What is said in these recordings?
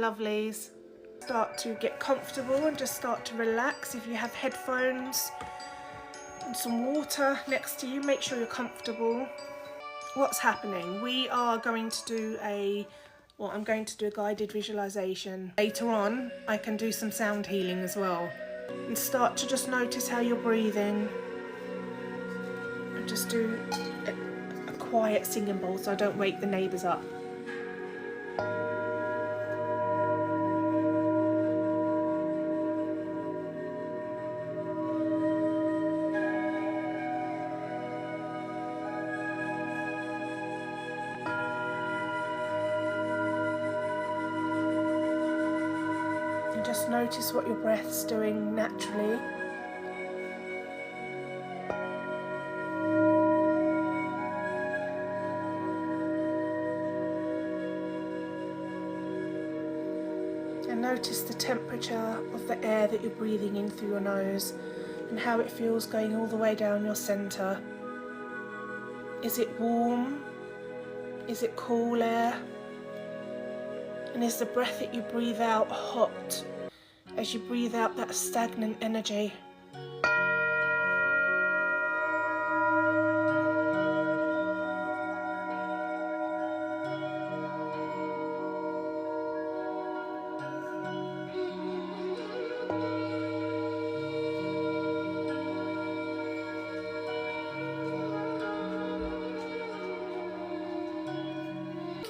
lovelies. Start to get comfortable and just start to relax. If you have headphones and some water next to you, make sure you're comfortable. What's happening? We are going to do I'm going to do a guided visualization. Later on, I can do some sound healing as well. And start to just notice how you're breathing. And just do a quiet singing bowl so I don't wake the neighbours up. And just notice what your breath's doing naturally. And notice the temperature of the air that you're breathing in through your nose and how it feels going all the way down your centre. Is it warm? Is it cool air? And is the breath that you breathe out hot as you breathe out that stagnant energy?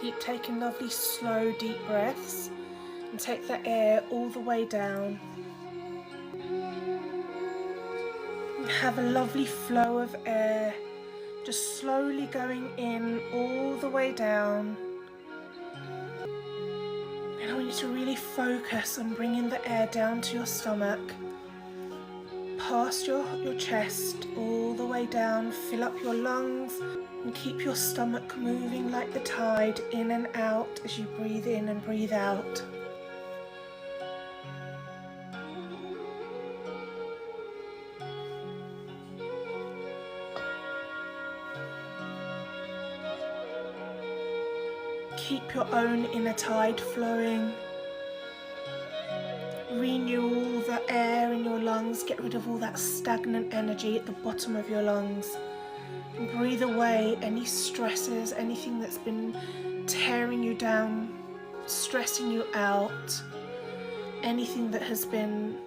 Keep taking lovely slow deep breaths and take the air all the way down. And have a lovely flow of air just slowly going in all the way down. And I want you to really focus on bringing the air down to your stomach, past your chest, all the way down. Fill up your lungs and keep your stomach moving like the tide in and out as you breathe in and breathe out. Keep your own inner tide flowing. Renew all the air in your lungs, get rid of all that stagnant energy at the bottom of your lungs. And breathe away any stresses, anything that's been tearing you down, stressing you out, anything that has been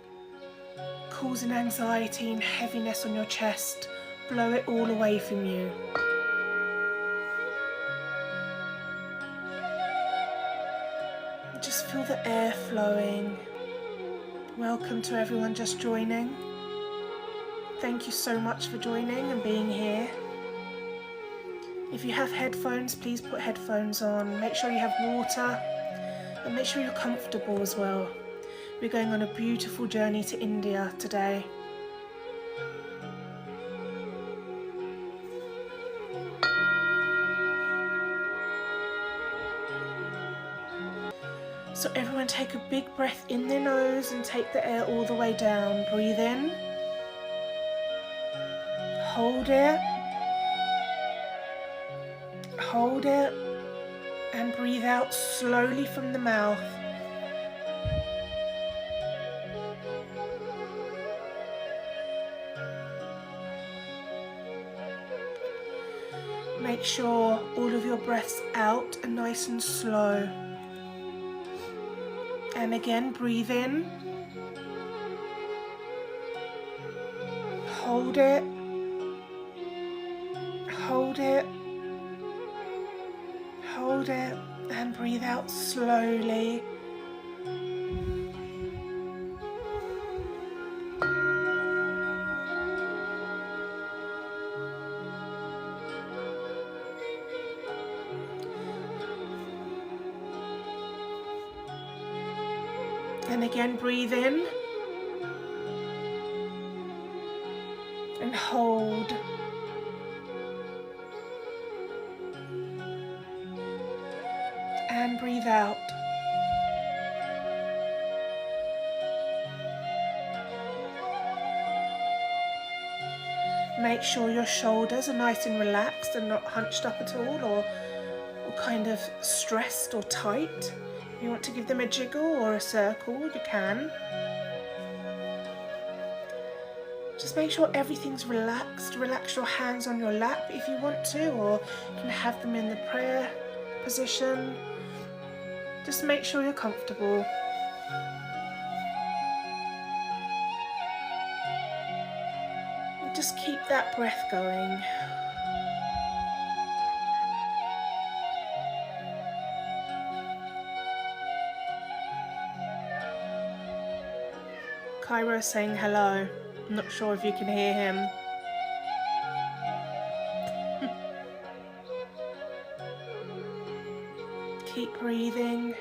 causing anxiety and heaviness on your chest. Blow it all away from you. Just feel the air flowing. Welcome to everyone just joining. Thank you so much for joining and being here. If you have headphones, please put headphones on. Make sure you have water and make sure you're comfortable as well. We're going on a beautiful journey to India today. So everyone take a big breath in their nose and take the air all the way down. Breathe in. Hold it. Hold it. And breathe out slowly from the mouth. Make sure all of your breaths out are nice and slow. And again, breathe in. Hold it. Hold it. Hold it. And breathe out slowly. And again, breathe in and hold. And breathe out. Make sure your shoulders are nice and relaxed and not hunched up at all or kind of stressed or tight. If you want to give them a jiggle or a circle, you can. Just make sure everything's relaxed. Relax your hands on your lap if you want to, or you can have them in the prayer position. Just make sure you're comfortable. And just keep that breath going. Cairo's saying hello. I'm not sure if you can hear him. Keep breathing.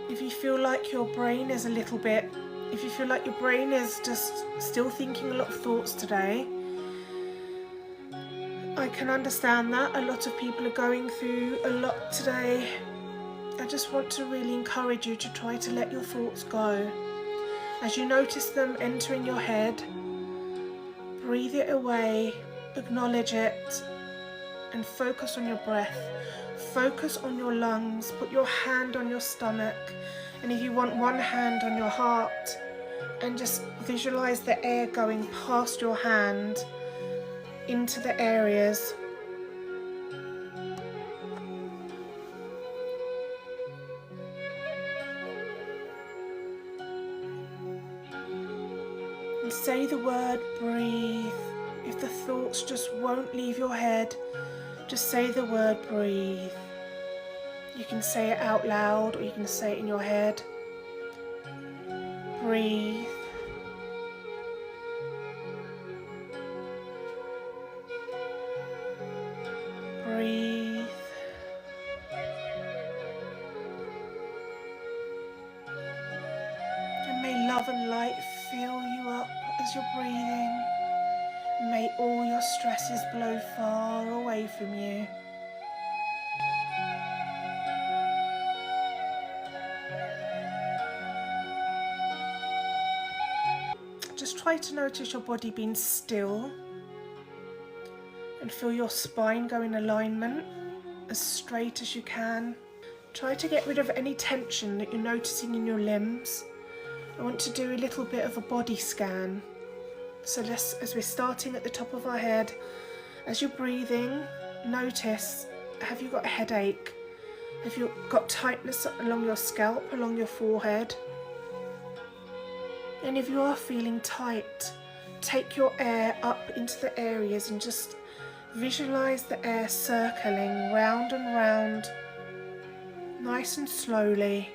If you feel like your brain is if you feel like your brain is just still thinking a lot of thoughts today, I can understand that. A lot of people are going through a lot today. I just want to really encourage you to try to let your thoughts go. As you notice them entering your head, breathe it away, acknowledge it, and focus on your breath. Focus on your lungs. Put your hand on your stomach, and if you want, one hand on your heart, and just visualize the air going past your hand into the areas. And say the word breathe. If the thoughts just won't leave your head, just say the word breathe. You can say it out loud, or you can say it in your head. Breathe. Breathe. And may love and light fill you up as you're breathing. May all your stresses blow far away from you. Just try to notice your body being still and feel your spine go in alignment as straight as you can. Try to get rid of any tension that you're noticing in your limbs. I want to do a little bit of a body scan. So as we're starting at the top of our head, as you're breathing, notice, have you got a headache? Have you got tightness along your scalp, along your forehead? And if you are feeling tight, take your air up into the areas and just visualize the air circling round and round, nice and slowly,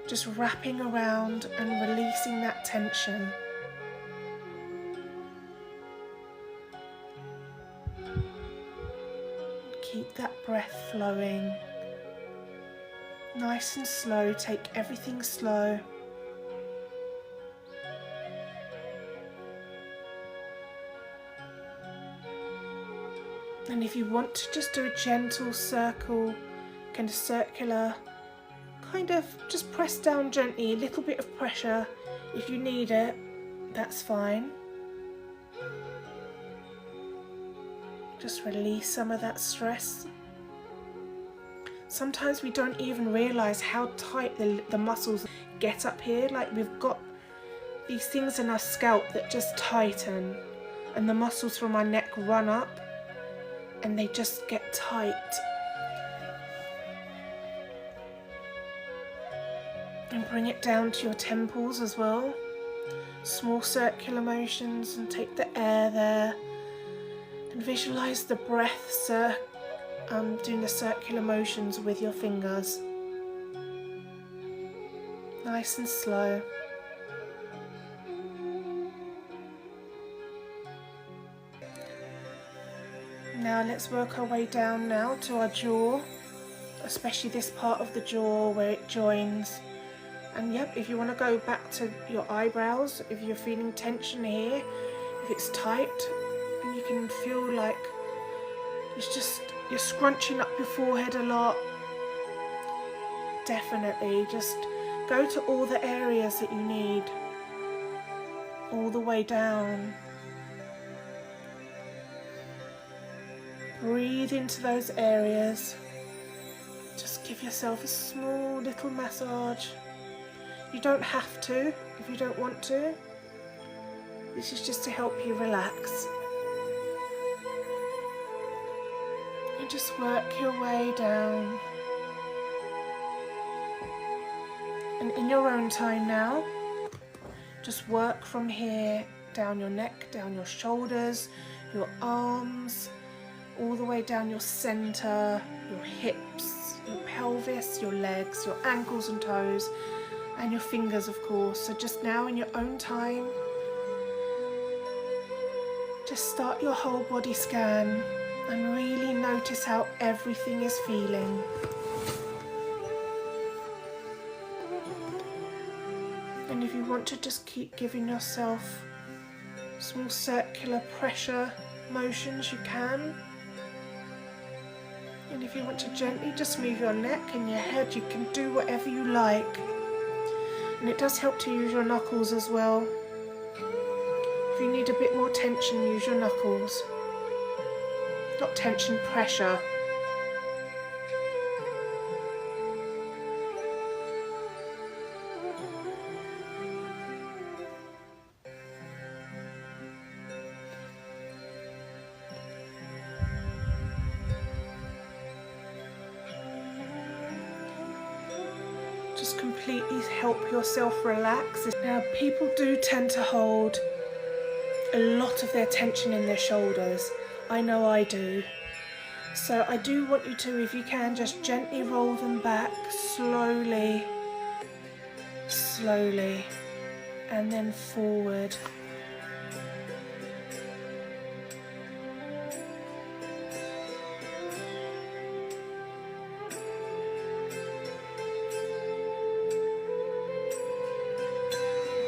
just wrapping around and releasing that tension. Keep that breath flowing. Nice and slow, take everything slow. And if you want to just do a gentle circle, kind of circular, kind of just press down gently, a little bit of pressure. If you need it, that's fine. Just release some of that stress. Sometimes we don't even realise how tight the muscles get up here. Like we've got these things in our scalp that just tighten, and the muscles from our neck run up and they just get tight. And bring it down to your temples as well. Small circular motions, and take the air there. And visualize the breath doing the circular motions with your fingers. Nice and slow. Now let's work our way down now to our jaw, especially this part of the jaw where it joins. And yep, if you want to go back to your eyebrows, if you're feeling tension here, if it's tight, and you can feel like you're scrunching up your forehead a lot, definitely just go to all the areas that you need, all the way down. Breathe into those areas. Just Give yourself a small little massage. You don't have to if you don't want to. This is just to help you relax. And just work your way down. And in your own time now, just work from here, down your neck, down your shoulders, your arms, all the way down your center, your hips, your pelvis, your legs, your ankles and toes, and your fingers, of course. So just now in your own time, just start your whole body scan and really notice how everything is feeling. And if you want to, just keep giving yourself small circular pressure motions, you can. And if you want to gently just move your neck and your head, you can do whatever you like. And it does help to use your knuckles as well. If you need a bit more tension, use your knuckles. Not tension, pressure. Just completely help yourself relax. Now, people do tend to hold a lot of their tension in their shoulders. I know I do. So I do want you to, if you can, just gently roll them back slowly, slowly, and then forward.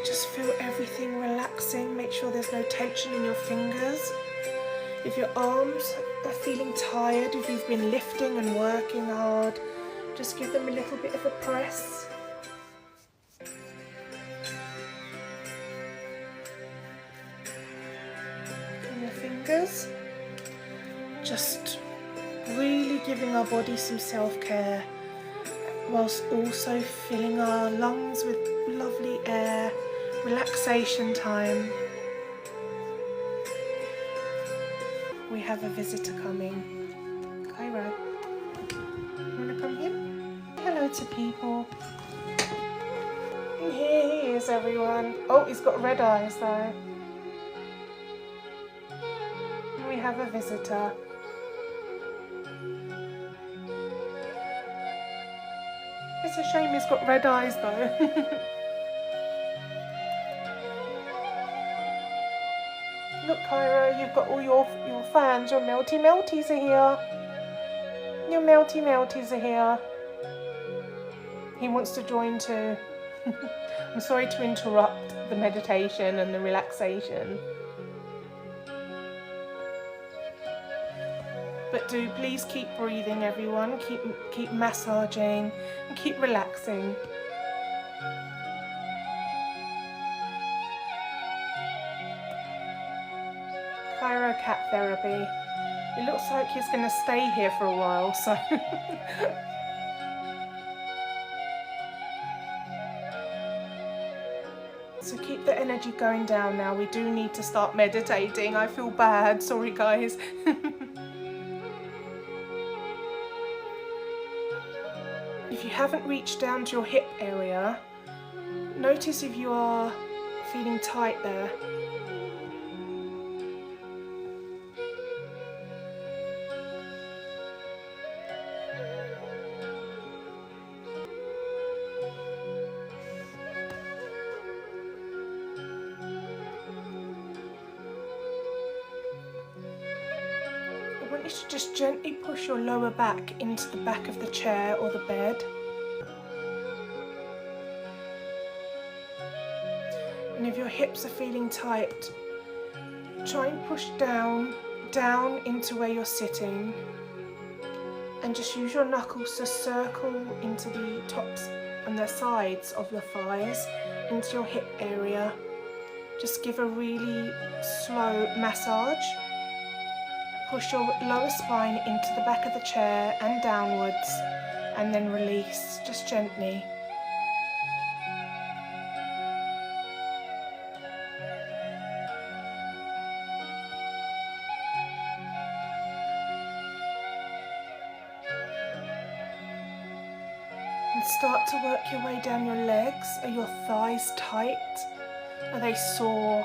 Just feel everything relaxing. Make sure there's no tension in your fingers. If your arms are feeling tired, if you've been lifting and working hard, just give them a little bit of a press. And your fingers. Just really giving our body some self-care, whilst also filling our lungs with lovely air. Relaxation time. We have a visitor coming. Cairo, you want to come in? Hello to people. And here he is, everyone. Oh, he's got red eyes though. And we have a visitor. It's a shame he's got red eyes though. Look, Cairo, you've got all your fans. Your melties are here. Your melties are here. He wants to join too. I'm sorry to interrupt the meditation and the relaxation. But do please keep breathing, everyone. Keep massaging and keep relaxing. Cairo cat therapy. It looks like he's going to stay here for a while, so. So keep the energy going down now. We do need to start meditating. I feel bad. Sorry, guys. If you haven't reached down to your hip area, notice if you are feeling tight there. I want you to just gently push your lower back into the back of the chair or the bed. And if your hips are feeling tight, try and push down into where you're sitting, and just use your knuckles to circle into the tops and the sides of your thighs, into your hip area. Just give a really slow massage. Push your lower spine into the back of the chair and downwards, and then release, just gently. And start to work your way down your legs. Are your thighs tight? Are they sore?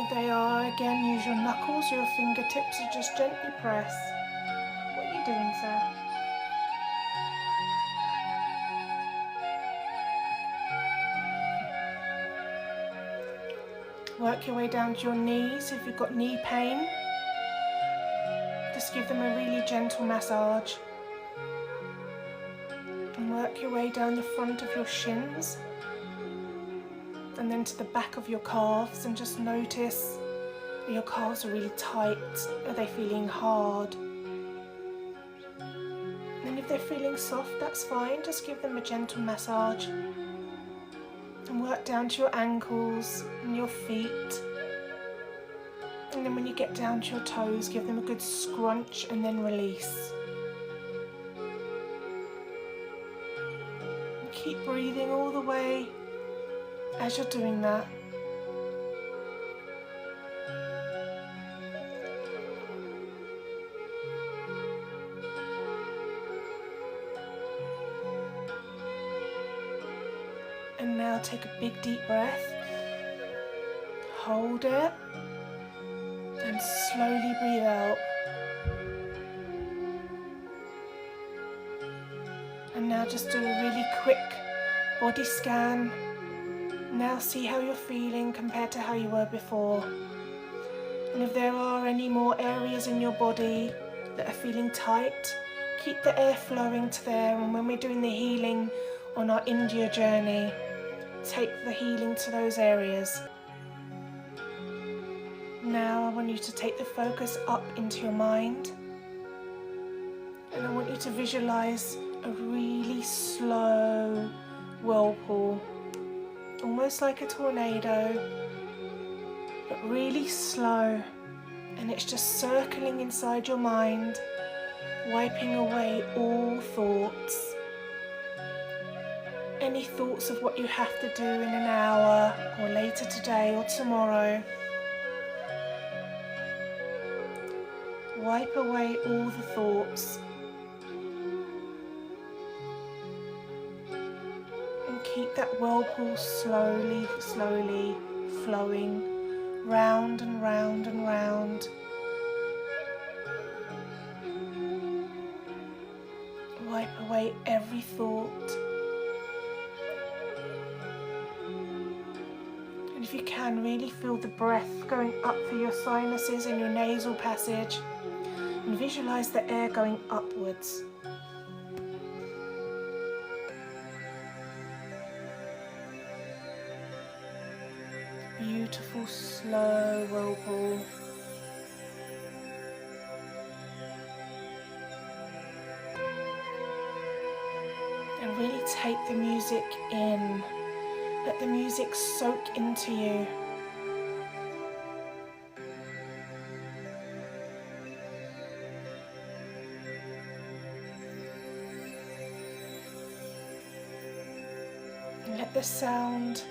If they are, again, use your knuckles, your fingertips, or just gently press. What are you doing, sir? Work your way down to your knees. If you've got knee pain, just give them a really gentle massage. And work your way down the front of your shins and then to the back of your calves, and just notice if your calves are really tight. Are they feeling hard? And if they're feeling soft, that's fine. Just give them a gentle massage. And work down to your ankles and your feet. And then when you get down to your toes, give them a good scrunch and then release. And keep breathing all the way as you're doing that. And now take a big deep breath. Hold it. And slowly breathe out. And now just do a really quick body scan. Now see how you're feeling compared to how you were before. And if there are any more areas in your body that are feeling tight, keep the air flowing to there. And when we're doing the healing on our India journey, take the healing to those areas. Now I want you to take the focus up into your mind, and I want you to visualize a really slow whirlpool, almost like a tornado, but really slow, and it's just circling inside your mind, wiping away all thoughts. Any thoughts of what you have to do in an hour or later today or tomorrow. Wipe away all the thoughts and keep that whirlpool slowly, slowly flowing round and round and round. Wipe away every thought. And if you can, really feel the breath going up through your sinuses and your nasal passage. And visualize the air going upwards. Beautiful, slow whirlpool. And really take the music in. Let the music soak into you. Let the sound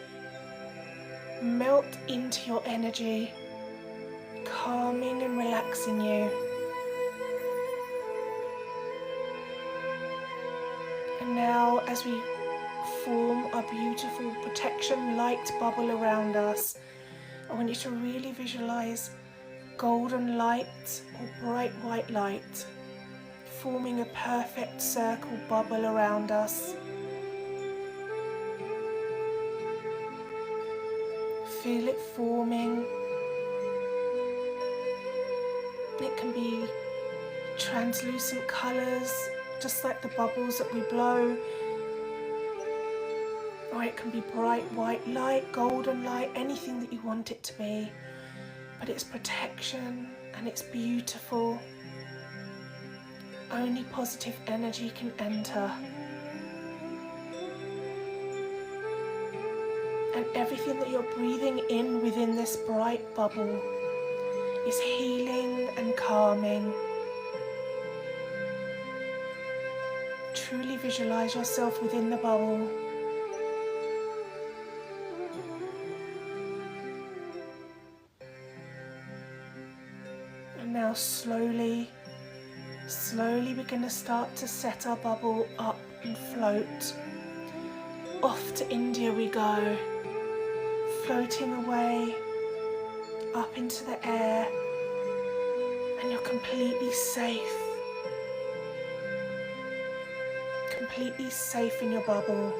melt into your energy, calming and relaxing you. And now, as we form our beautiful protection light bubble around us, I want you to really visualize golden light or bright white light forming a perfect circle bubble around us. Feel it forming. It can be translucent colours, just like the bubbles that we blow, or it can be bright white light, golden light, anything that you want it to be. But it's protection and it's beautiful. Only positive energy can enter. And everything that you're breathing in within this bright bubble is healing and calming. truly visualize yourself within the bubble. And now slowly we're going to start to set our bubble up and float. Off to India we go, floating away up into the air, and you're completely safe in your bubble.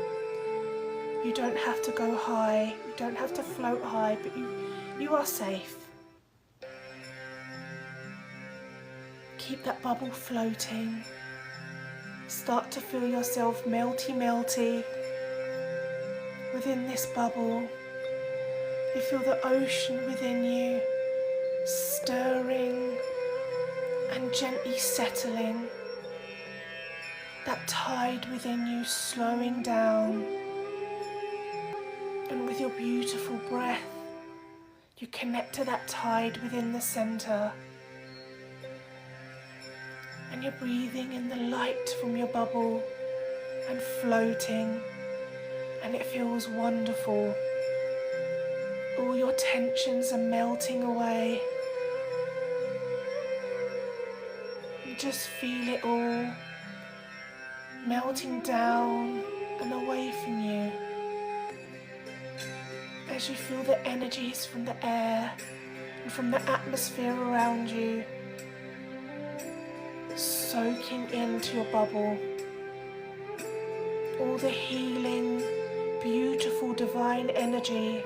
You don't have to go high, you don't have to float high, but you are safe. Keep that bubble floating. Start to feel yourself melty within this bubble. You feel the ocean within you stirring and gently settling. That tide within you slowing down. And with your beautiful breath, you connect to that tide within the center. And you're breathing in the light from your bubble and floating, and it feels wonderful. All your tensions are melting away. You just feel it all melting down and away from you as you feel the energies from the air and from the atmosphere around you soaking into your bubble. All the healing, beautiful, divine energy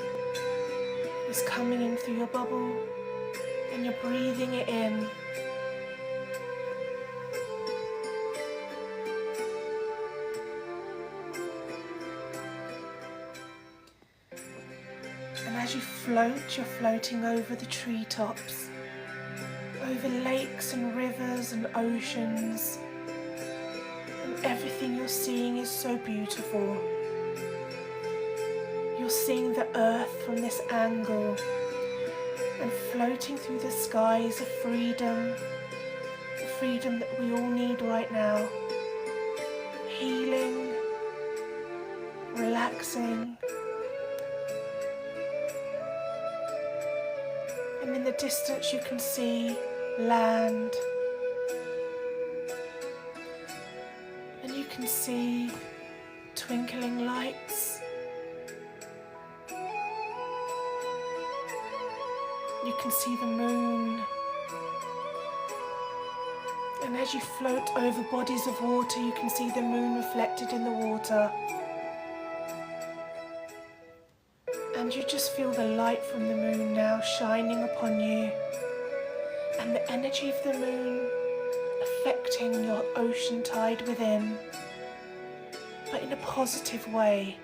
is coming in through your bubble, and you're breathing it in. And as you float, you're floating over the treetops, over lakes and rivers and oceans, and everything you're seeing is so beautiful. You're seeing the earth from this angle, and floating through the skies of freedom, the freedom that we all need right now. Healing, relaxing, and in the distance you can see land, and you can see twinkling lights. You can see the moon, and as you float over bodies of water, you can see the moon reflected in the water, and you just feel the light from the moon now shining upon you, and the energy of the moon affecting your ocean tide within, but in a positive way,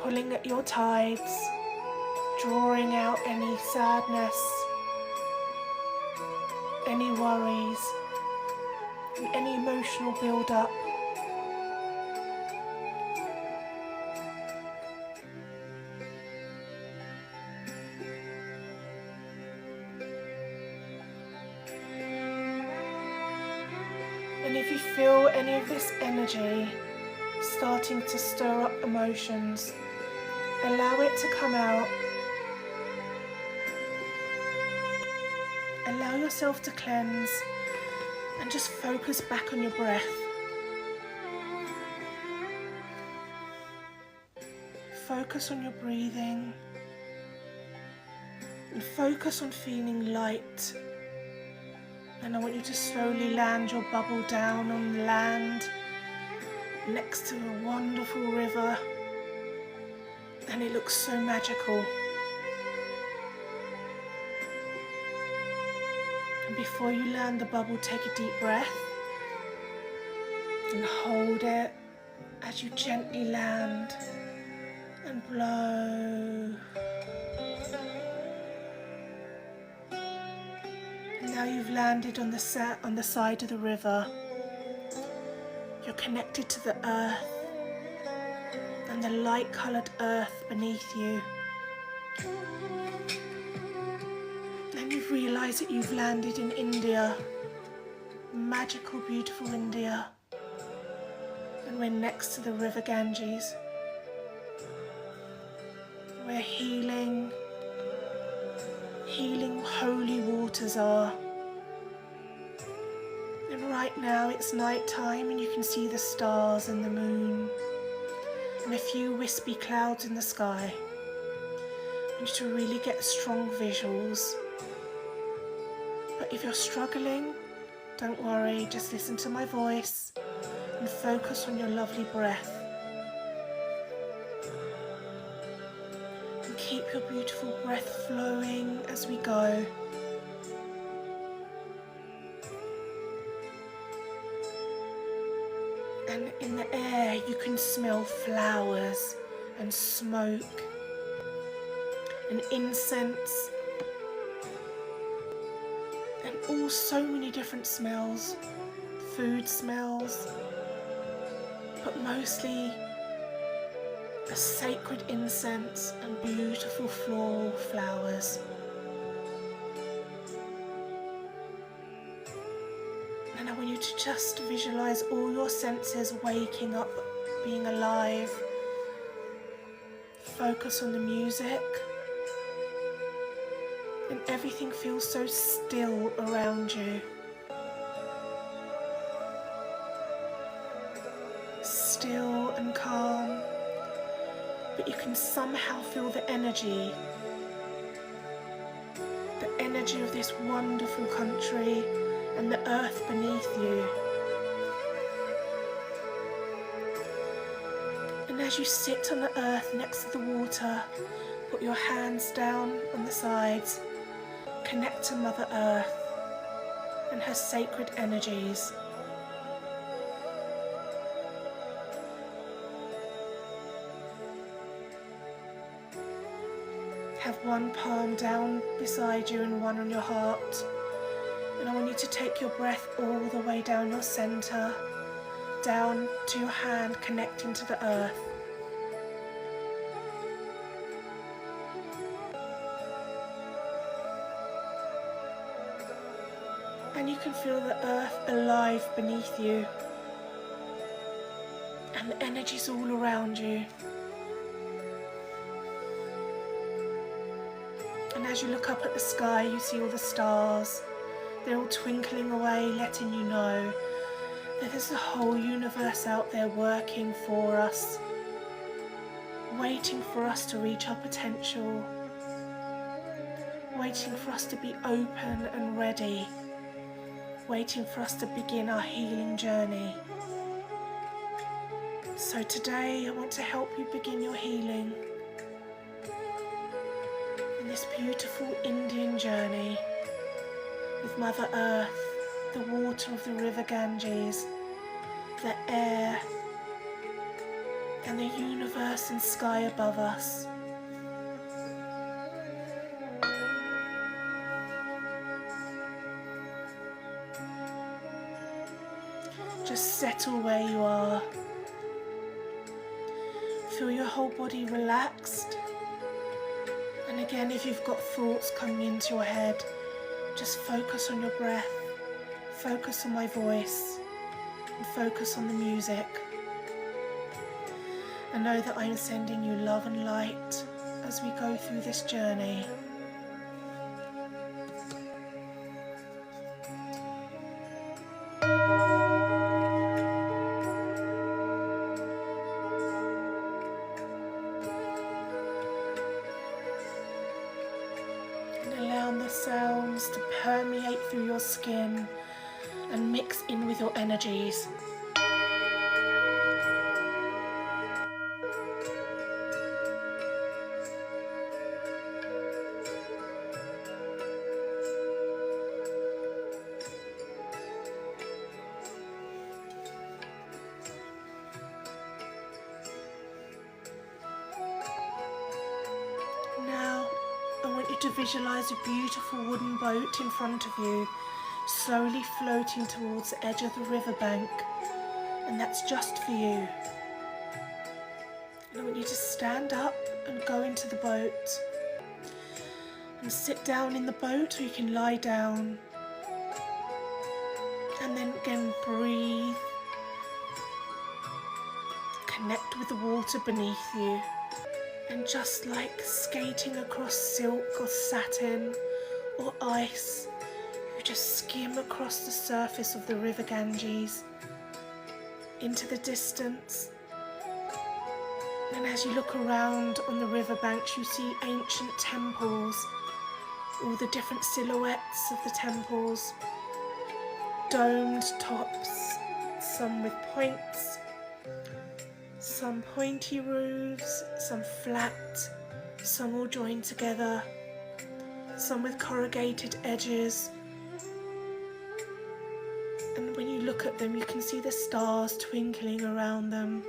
pulling at your tides, drawing out any sadness, any worries, and any emotional build-up. And if you feel any of this energy starting to stir up emotions, allow it to come out. Allow yourself to cleanse and just focus back on your breath. Focus on your breathing and focus on feeling light. And I want you to slowly land your bubble down on the land next to a wonderful river, and it looks so magical. And before you land the bubble, take a deep breath and hold it as you gently land and blow. And now you've landed on the side of the river. You're connected to the earth and the light-coloured earth beneath you. And you've realised that you've landed in India, magical, beautiful India. and we're next to the river Ganges, where healing holy waters are. And right now it's night time and you can see the stars and the moon and a few wispy clouds in the sky. I want you to really get strong visuals. But if you're struggling, don't worry, just listen to my voice and focus on your lovely breath. And keep your beautiful breath flowing as we go. And in the air you can smell flowers and smoke and incense and all so many different smells, food smells, but mostly a sacred incense and beautiful floral flowers. And I want you to just visualize all your senses waking up, being alive. Focus on the music. And everything feels so still around you. Still and calm. But you can somehow feel the energy. The energy of this wonderful country and the earth beneath you. And as you sit on the earth next to the water, put your hands down on the sides, connect to Mother Earth and her sacred energies. Have one palm down beside you and one on your heart. And I want you to take your breath all the way down your center, down to your hand connecting to the earth. And you can feel the earth alive beneath you. And the energy's all around you. And as you look up at the sky, you see all the stars. They're all twinkling away, letting you know that there's a whole universe out there working for us, waiting for us to reach our potential, waiting for us to be open and ready, waiting for us to begin our healing journey. So today I want to help you begin your healing in this beautiful Indian journey with Mother Earth, the water of the river Ganges, the air and the universe and sky above us. Just settle where you are. Feel your whole body relaxed. And again, if you've got thoughts coming into your head, just focus on your breath, focus on my voice, and focus on the music. And know that I'm sending you love and light as we go through this journey. The sounds to permeate through your skin and mix in with your energies. To visualize a beautiful wooden boat in front of you, slowly floating towards the edge of the riverbank, and that's just for you. And I want you to stand up and go into the boat and sit down in the boat, or you can lie down, and then again breathe connect with the water beneath you. And just like skating across silk or satin or ice, you just skim across the surface of the river Ganges into the distance. And as you look around on the riverbanks, you see ancient temples, all the different silhouettes of the temples, domed tops, some with points, some pointy roofs, some flat, some all joined together, some with corrugated edges. And when you look at them, you can see the stars twinkling around them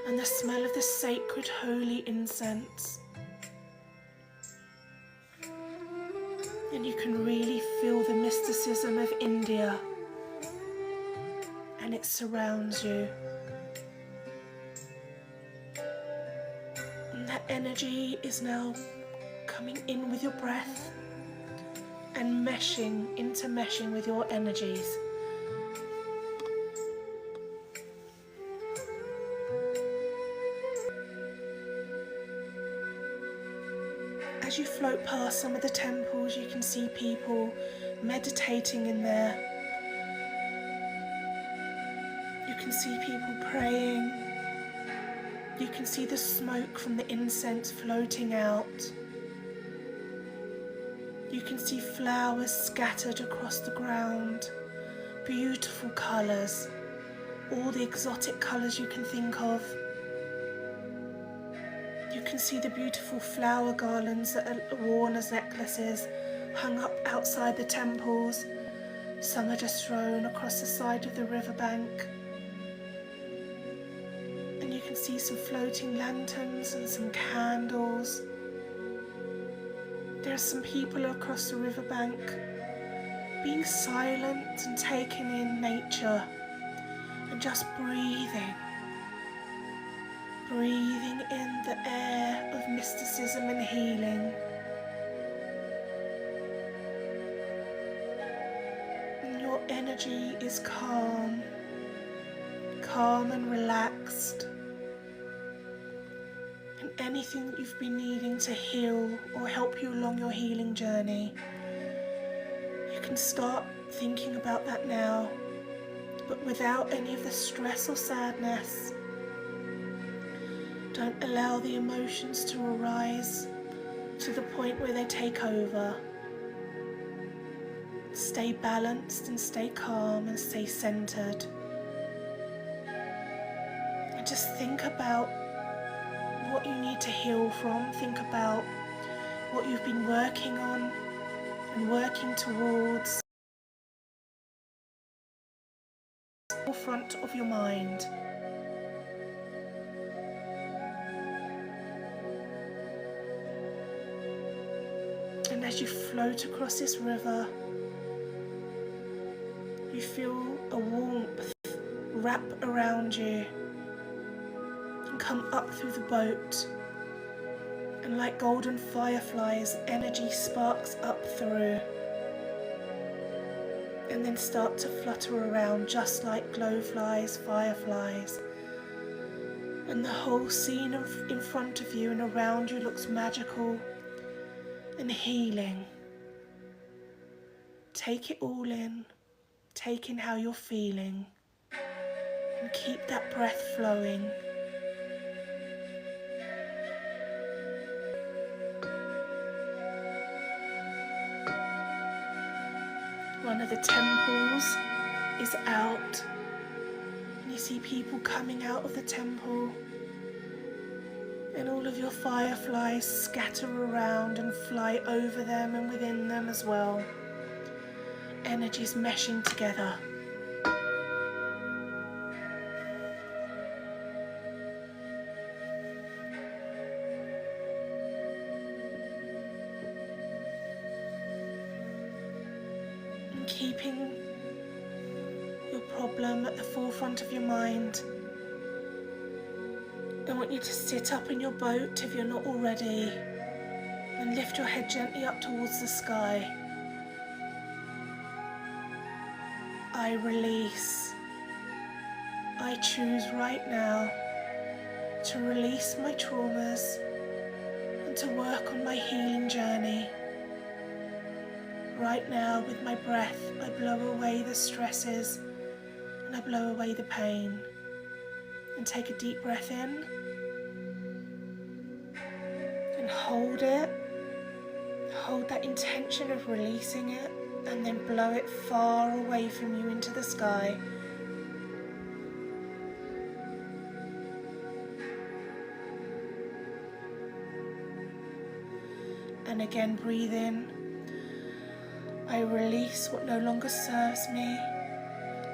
and the smell of the sacred holy incense. And you can really feel the mysticism of India, and it surrounds you. And that energy is now coming in with your breath and intermeshing with your energies. As you float past some of the temples, you can see people meditating in there. You can see people praying. You can see the smoke from the incense floating out. You can see flowers scattered across the ground, beautiful colours, all the exotic colours you can think of. You can see the beautiful flower garlands that are worn as necklaces, hung up outside the temples. Some are just thrown across the side of the riverbank. And you can see some floating lanterns and some candles. There are some people across the riverbank being silent and taking in nature and just breathing in the air of mysticism and healing. And your energy is calm and relaxed. And anything that you've been needing to heal or help you along your healing journey, you can start thinking about that now, but without any of the stress or sadness. Don't allow the emotions to arise to the point where they take over. Stay balanced and stay calm and stay centered. And just think about what you need to heal from. Think about what you've been working on and working towards. Forefront of your mind. And as you float across this river, you feel a warmth wrap around you and come up through the boat. And like golden fireflies, energy sparks up through and then start to flutter around just like glowflies, fireflies. And the whole scene in front of you and around you looks magical and healing. Take it all in, take in how you're feeling, and keep that breath flowing. One of the temples is out, and you see people coming out of the temple. And all of your fireflies scatter around and fly over them and within them as well. Energies meshing together. And keeping your problem at the forefront of your mind. I want you to sit up in your boat if you're not already, and lift your head gently up towards the sky. I release. I choose right now to release my traumas and to work on my healing journey. Right now, with my breath, I blow away the stresses and I blow away the pain. And take a deep breath in and hold it. Hold that intention of releasing it and then blow it far away from you into the sky. And again, breathe in. I release what no longer serves me.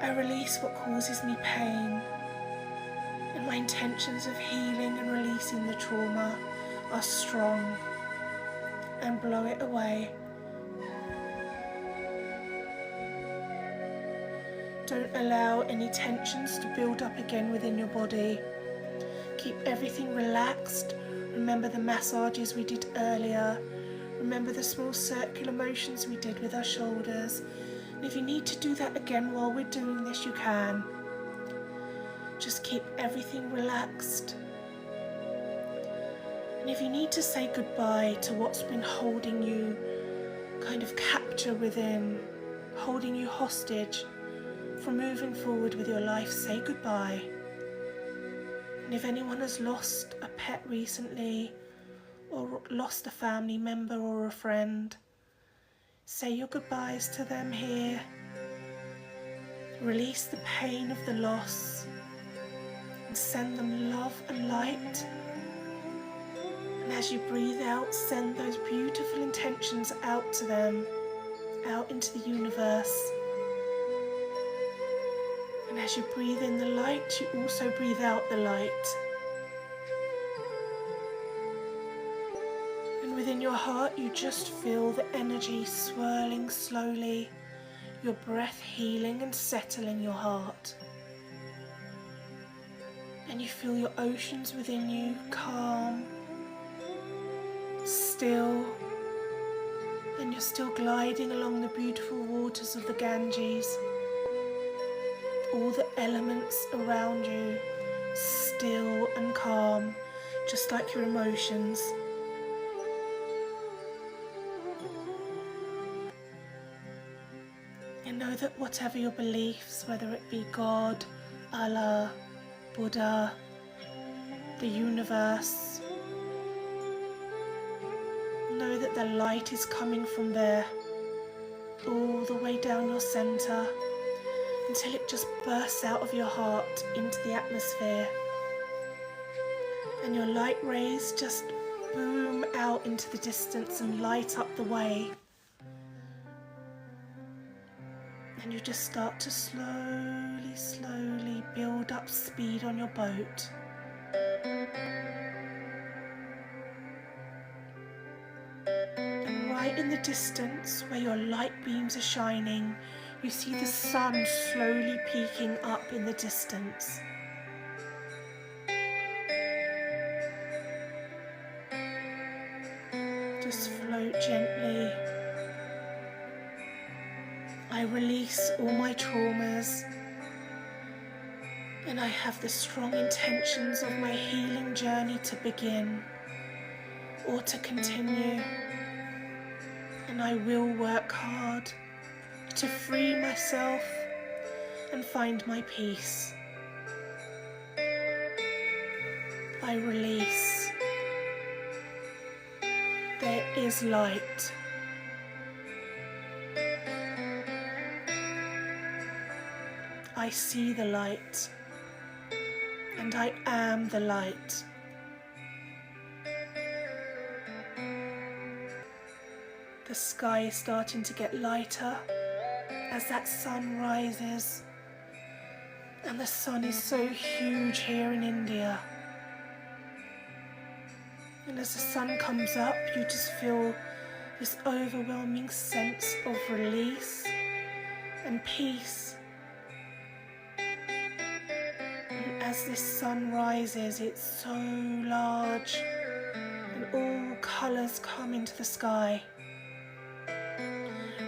I release what causes me pain. And my intentions of healing and releasing the trauma are strong. And blow it away. Don't allow any tensions to build up again within your body. Keep everything relaxed. Remember the massages we did earlier. Remember the small circular motions we did with our shoulders. And if you need to do that again while we're doing this, you can. Just keep everything relaxed. And if you need to say goodbye to what's been holding you kind of capture within, holding you hostage from moving forward with your life, say goodbye. And if anyone has lost a pet recently, or lost a family member or a friend, say your goodbyes to them here. Release the pain of the loss and send them love and light. And as you breathe out, send those beautiful intentions out to them, out into the universe. And as you breathe in the light, you also breathe out the light. And within your heart, you just feel the energy swirling slowly, your breath healing and settling your heart. And you feel your oceans within you calm, still, and you're still gliding along the beautiful waters of the Ganges. All the elements around you, still and calm, just like your emotions. And know that whatever your beliefs, whether it be God, Allah, Buddha, the universe, know that the light is coming from there, all the way down your center, until it just bursts out of your heart into the atmosphere. And your light rays just boom out into the distance and light up the way. And you just start to slowly, slowly build up speed on your boat. And right in the distance, where your light beams are shining, you see the sun slowly peeking up in the distance. Just float gently. I release all my traumas, and I have the strong intentions of my healing journey to begin or to continue. And I will work hard to free myself and find my peace. I release. There is light. I see the light, and I am the light. The sky is starting to get lighter as that sun rises, and the sun is so huge here in India. And as the sun comes up, you just feel this overwhelming sense of release and peace. And as this sun rises, it's so large, and all colours come into the sky,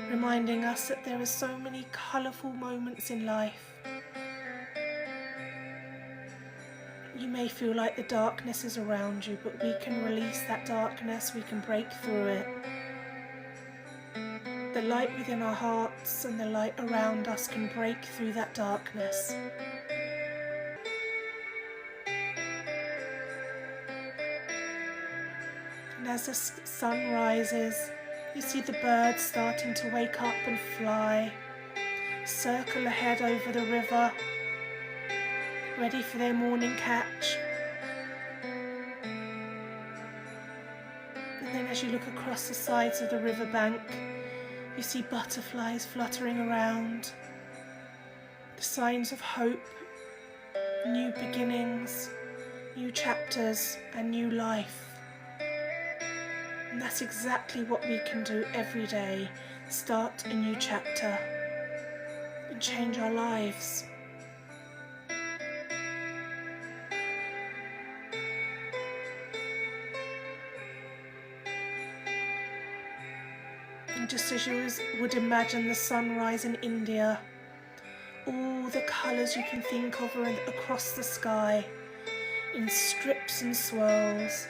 reminding us that there are so many colourful moments in life. You may feel like the darkness is around you, but we can release that darkness, we can break through it. The light within our hearts and the light around us can break through that darkness. And as the sun rises, you see the birds starting to wake up and fly, circle ahead over the river, ready for their morning catch. And then as you look across the sides of the riverbank, you see butterflies fluttering around, the signs of hope, new beginnings, new chapters and new life. And that's exactly what we can do every day, start a new chapter and change our lives. And just as you would imagine the sunrise in India, all the colours you can think of are across the sky in strips and swirls.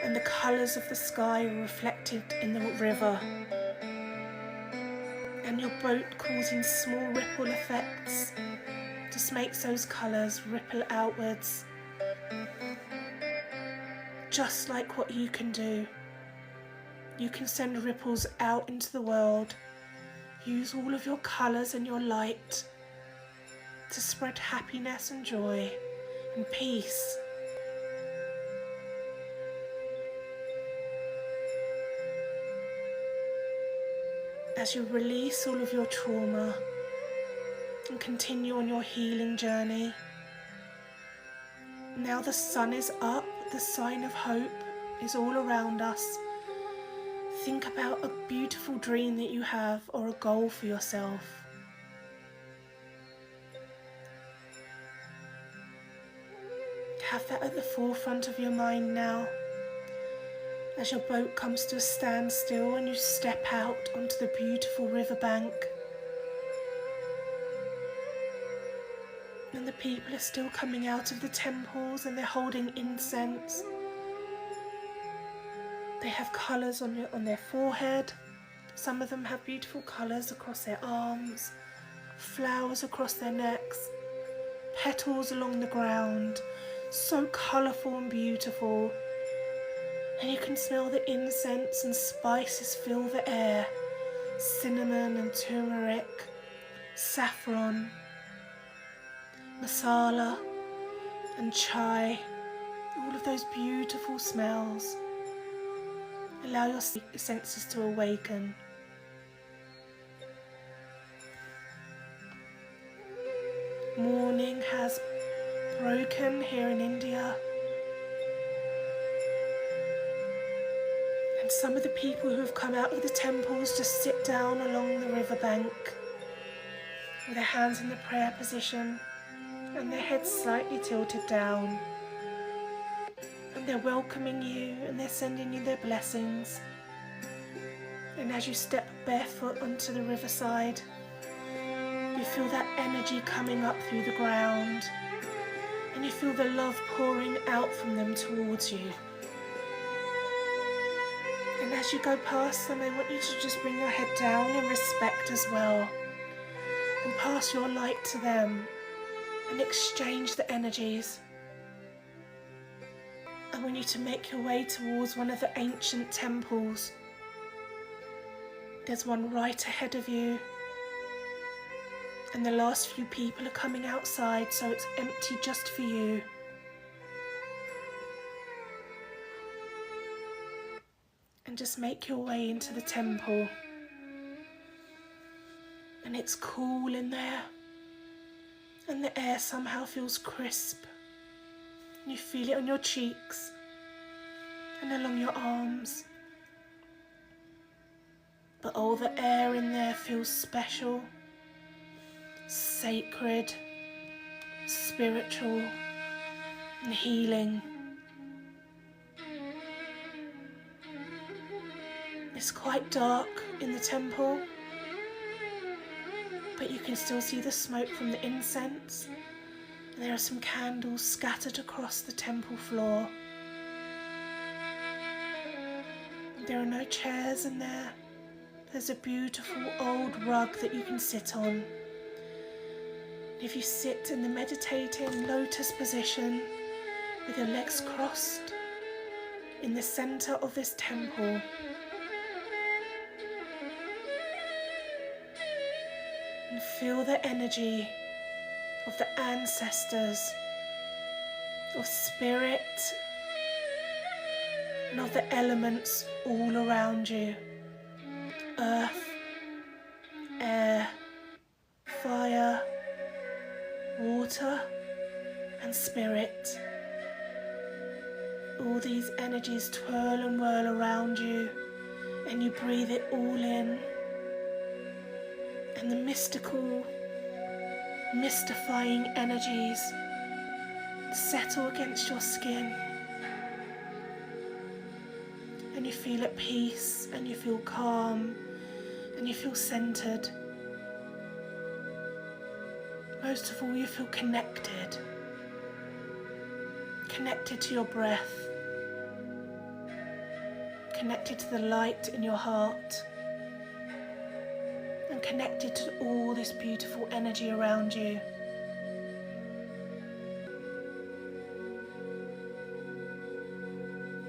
And the colours of the sky are reflected in the river. And your boat causing small ripple effects just makes those colours ripple outwards. Just like what you can do. You can send ripples out into the world. Use all of your colours and your light to spread happiness and joy and peace. As you release all of your trauma and continue on your healing journey, now the sun is up, the sign of hope is all around us. Think about a beautiful dream that you have or a goal for yourself. Have that at the forefront of your mind now. As your boat comes to a standstill and you step out onto the beautiful riverbank. And the people are still coming out of the temples and they're holding incense. They have colours on their forehead. Some of them have beautiful colours across their arms, flowers across their necks, petals along the ground, so colourful and beautiful. And you can smell the incense and spices fill the air. Cinnamon and turmeric, saffron, masala and chai. All of those beautiful smells. Allow your senses to awaken. Morning has broken here in India. And some of the people who have come out of the temples just sit down along the riverbank with their hands in the prayer position and their heads slightly tilted down. And they're welcoming you and they're sending you their blessings. And as you step barefoot onto the riverside, you feel that energy coming up through the ground and you feel the love pouring out from them towards you. And as you go past them, I want you to just bring your head down in respect as well and pass your light to them and exchange the energies. I want you to make your way towards one of the ancient temples. There's one right ahead of you. And the last few people are coming outside, so it's empty just for you. And just make your way into the temple. And it's cool in there. And the air somehow feels crisp. You feel it on your cheeks and along your arms. But all the air in there feels special, sacred, spiritual, and healing. It's quite dark in the temple, but you can still see the smoke from the incense There are some candles scattered across the temple floor. There are no chairs in there. There's a beautiful old rug that you can sit on. If you sit in the meditating lotus position with your legs crossed in the center of this temple, and feel the energy of the ancestors, of spirit, and of the elements all around you. Earth, air, fire, water, and spirit. All these energies twirl and whirl around you, and you breathe it all in. And the mystical, mystifying energies settle against your skin. And you feel at peace, and you feel calm, and you feel centered. Most of all, you feel connected. Connected to your breath. Connected to the light in your heart. And connected to all this beautiful energy around you.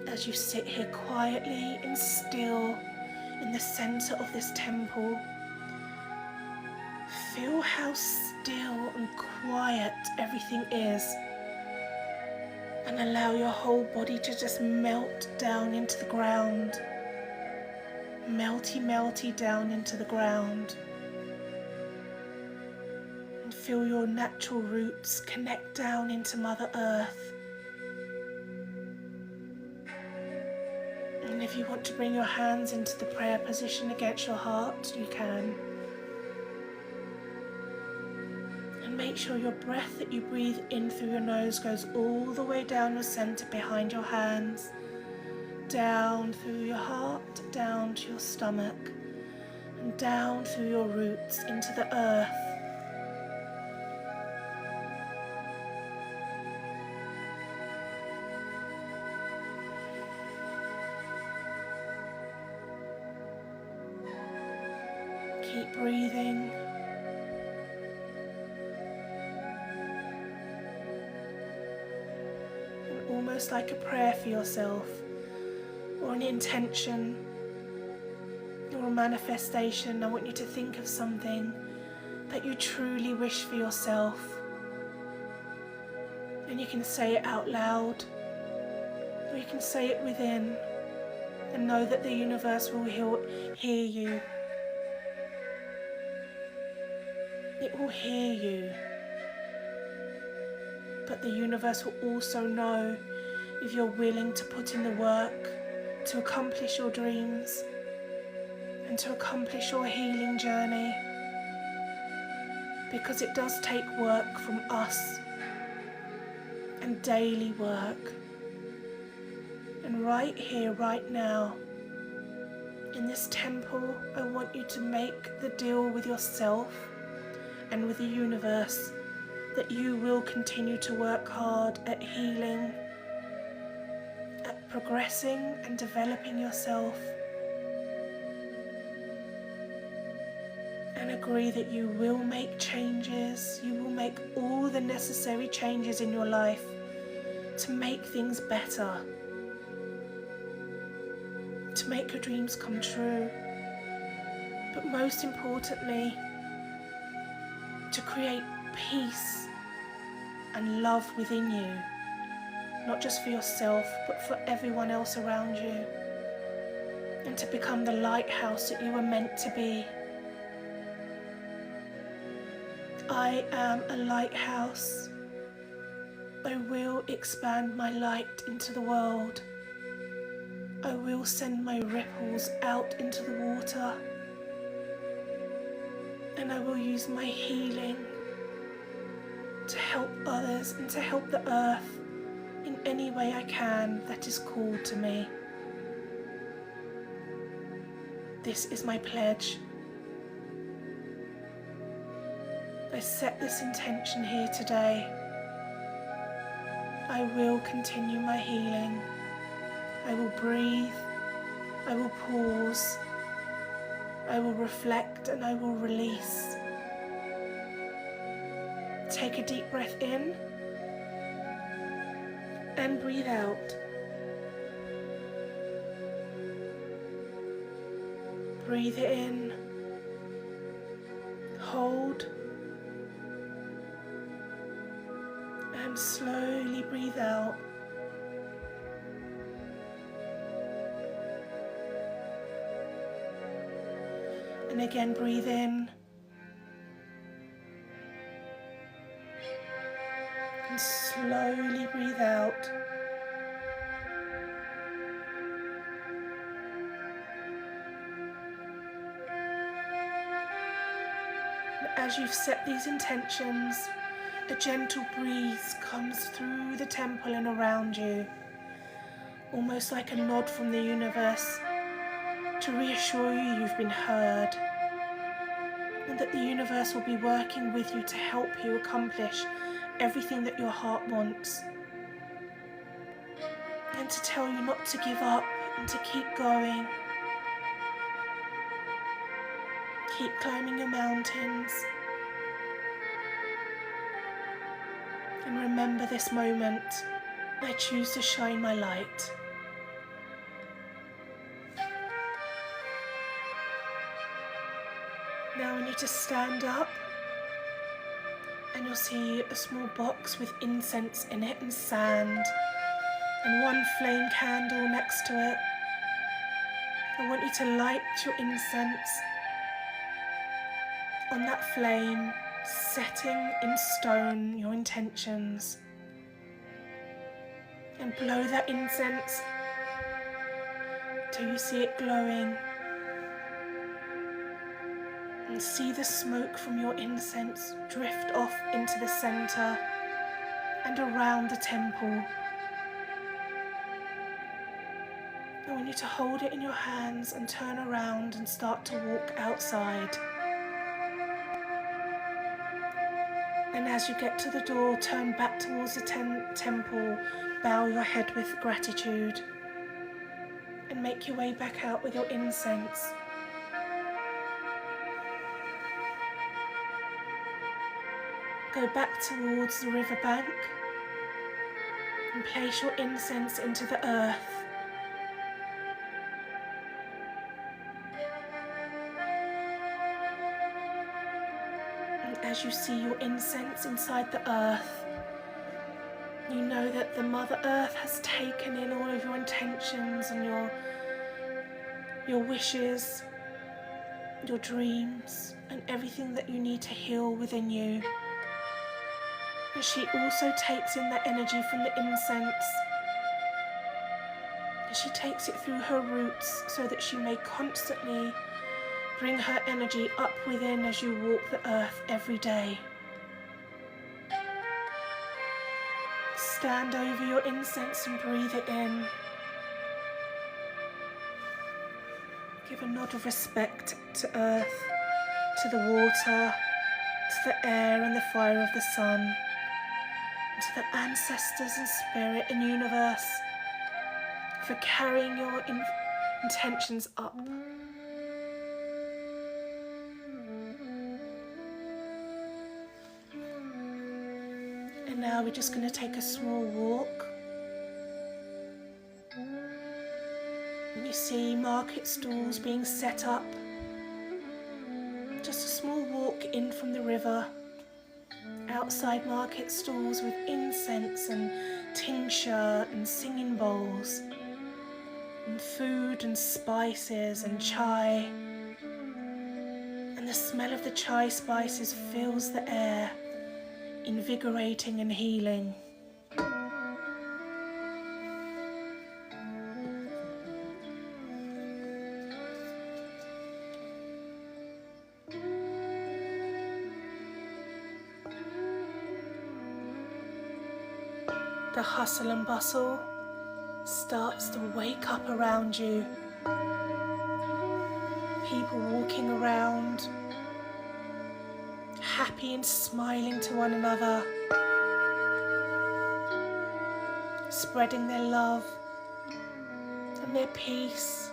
As you sit here quietly and still in the center of this temple, feel how still and quiet everything is, and allow your whole body to just melt down into the ground. Melty, melty down into the ground. And feel your natural roots connect down into Mother Earth. And if you want to bring your hands into the prayer position against your heart, you can. And make sure your breath that you breathe in through your nose goes all the way down your center behind your hands, down through your heart, down to your stomach, and down through your roots into the earth. Keep breathing. And almost like a prayer for yourself, or an intention, or a manifestation, I want you to think of something that you truly wish for yourself. And you can say it out loud, or you can say it within, and know that the universe will hear you. It will hear you, but the universe will also know if you're willing to put in the work to accomplish your dreams and to accomplish your healing journey, because it does take work from us, and daily work. And right here, right now, in this temple, I want you to make the deal with yourself and with the universe that you will continue to work hard at healing, at progressing and developing yourself, and agree that you will make changes, you will make all the necessary changes in your life to make things better, to make your dreams come true, but most importantly, to create peace and love within you, not just for yourself, but for everyone else around you, and to become the lighthouse that you were meant to be. I am a lighthouse. I will expand my light into the world. I will send my ripples out into the water. And I will use my healing to help others and to help the earth in any way I can that is called to me. This is my pledge. I set this intention here today, I will continue my healing. I will breathe, I will pause, I will reflect, and I will release. Take a deep breath in and breathe out. Breathe it in, hold, and slowly breathe out. And again, breathe in and slowly breathe out. And as you've set these intentions, a gentle breeze comes through the temple and around you, almost like a nod from the universe to reassure you you've been heard, and that the universe will be working with you to help you accomplish everything that your heart wants, and to tell you not to give up and to keep going. Keep climbing your mountains, and remember this moment. I choose to shine my light. Now I need to stand up, and you'll see a small box with incense in it and sand, and one flame candle next to it. I want you to light your incense on that flame, setting in stone your intentions, and blow that incense till you see it glowing, and see the smoke from your incense drift off into the center and around the temple. I want you to hold it in your hands and turn around and start to walk outside. And as you get to the door, turn back towards the temple, bow your head with gratitude, and make your way back out with your incense. Go back towards the riverbank and place your incense into the earth. And as you see your incense inside the earth, you know that the Mother Earth has taken in all of your intentions and your wishes, your dreams, and everything that you need to heal within you. And she also takes in that energy from the incense, and she takes it through her roots so that she may constantly bring her energy up within as you walk the earth every day. Stand over your incense and breathe it in. Give a nod of respect to earth, to the water, to the air and the fire of the sun, and to the ancestors and spirit and universe for carrying your intentions up. And now we're just going to take a small walk. And you see market stalls being set up. Just a small walk in from the river. Outside market stalls with incense and tincture and singing bowls, and food and spices and chai. And the smell of the chai spices fills the air, invigorating and healing. The hustle and bustle starts to wake up around you. People walking around, happy and smiling to one another. spreading their love and their peace.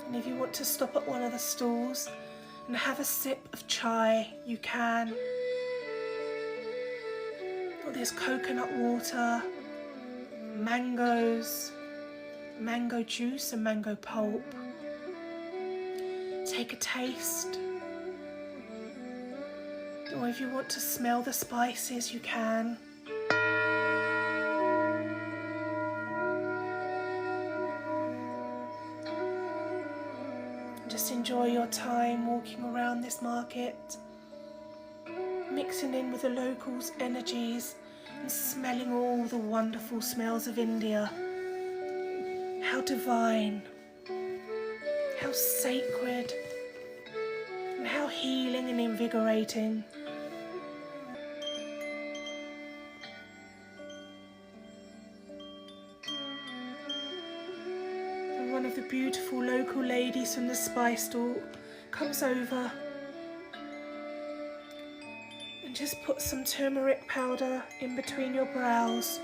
And if you want to stop at one of the stalls and have a sip of chai, you can. Or there's coconut water, mangoes, mango juice and mango pulp. Take a taste. Or if you want to smell the spices, you can. Just enjoy your time walking around this market, mixing in with the locals' energies and smelling all the wonderful smells of India. How divine, how sacred, and how healing and invigorating. And one of the beautiful local ladies from the spice stall comes over and just put some turmeric powder in between your brows.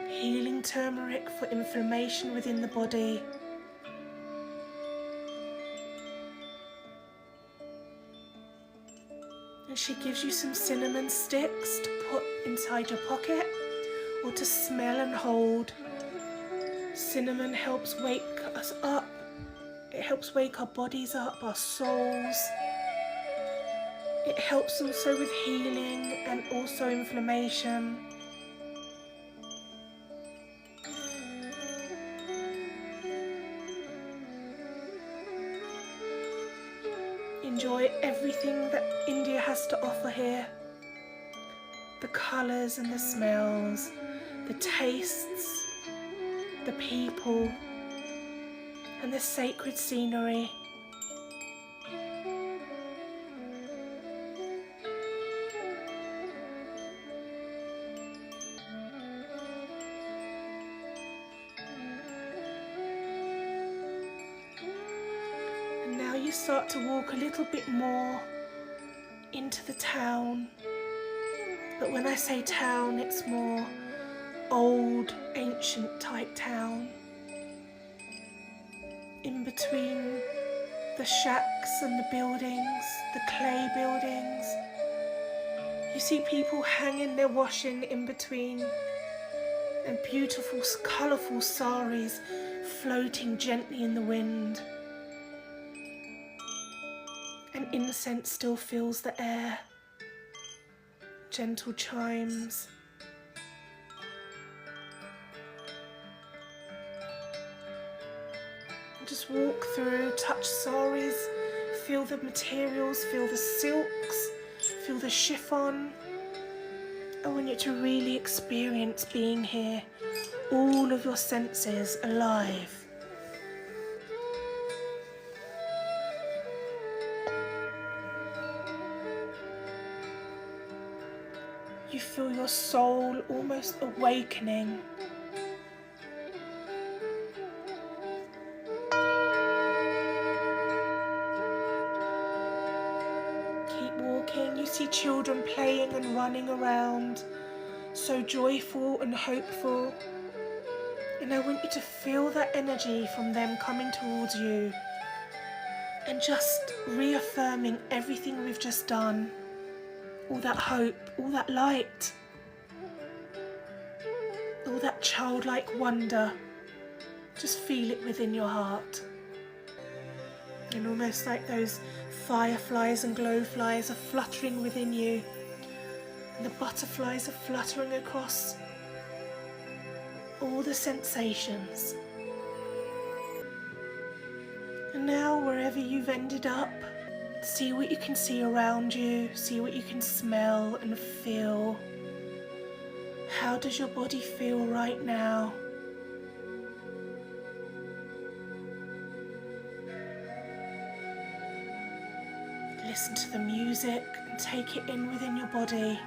Healing turmeric for inflammation within the body. And she gives you some cinnamon sticks to put inside your pocket or to smell and hold. Cinnamon helps wake us up. It helps wake our bodies up, our souls. It helps also with healing and also inflammation. Enjoy everything that India has to offer here. The colours and the smells, the tastes, the people, and the sacred scenery. You start to walk a little bit more into the town, but when I say town, it's more old, ancient type town. In between the shacks and the buildings, the clay buildings, you see people hanging their washing in between, and beautiful, colourful saris floating gently in the wind. And incense still fills the air, gentle chimes. And just walk through, touch saris, feel the materials, feel the silks, feel the chiffon. I want you to really experience being here, all of your senses alive. You feel your soul almost awakening. Keep walking. You see children playing and running around, so joyful and hopeful. And I want you to feel that energy from them coming towards you and just reaffirming everything we've just done. All that hope, all that light, all that childlike wonder. Just feel it within your heart. And almost like those fireflies and glowflies are fluttering within you. And the butterflies are fluttering across all the sensations. And now wherever you've ended up, see what you can see around you, see what you can smell and feel. How does your body feel right now? Listen to the music and take it in within your body.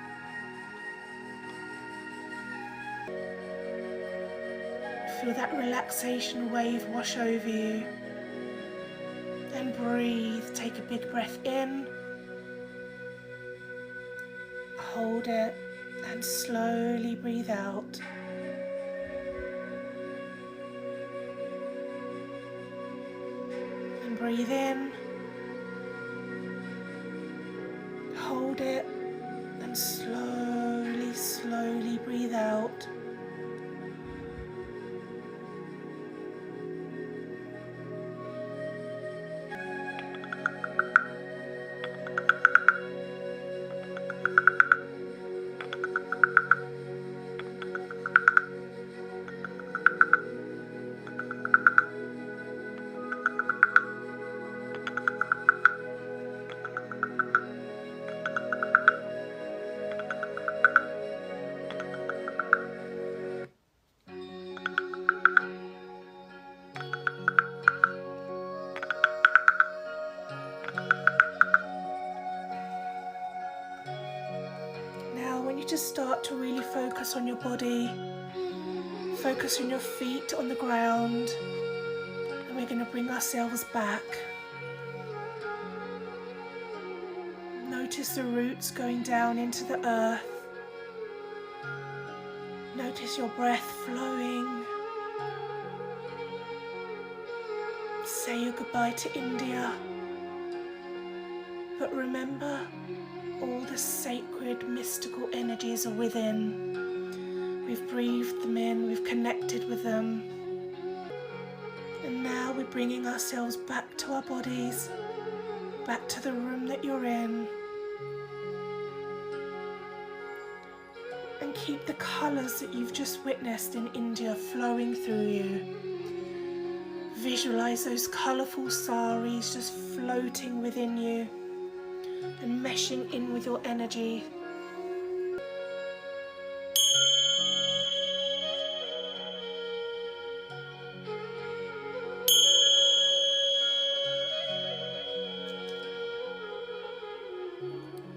Feel that relaxation wave wash over you. And breathe. Take a big breath in. Hold it and slowly breathe out. And breathe in. Hold it and slowly, slowly breathe out. Just start to really focus on your body, focus on your feet on the ground, and we're going to bring ourselves back. Notice the roots going down into the earth. Notice your breath flowing. Say your goodbye to India, but remember, all the sacred, mystical energies are within. We've breathed them in, we've connected with them. And now we're bringing ourselves back to our bodies, back to the room that you're in. And keep the colours that you've just witnessed in India flowing through you. Visualise those colourful saris just floating within you and meshing in with your energy.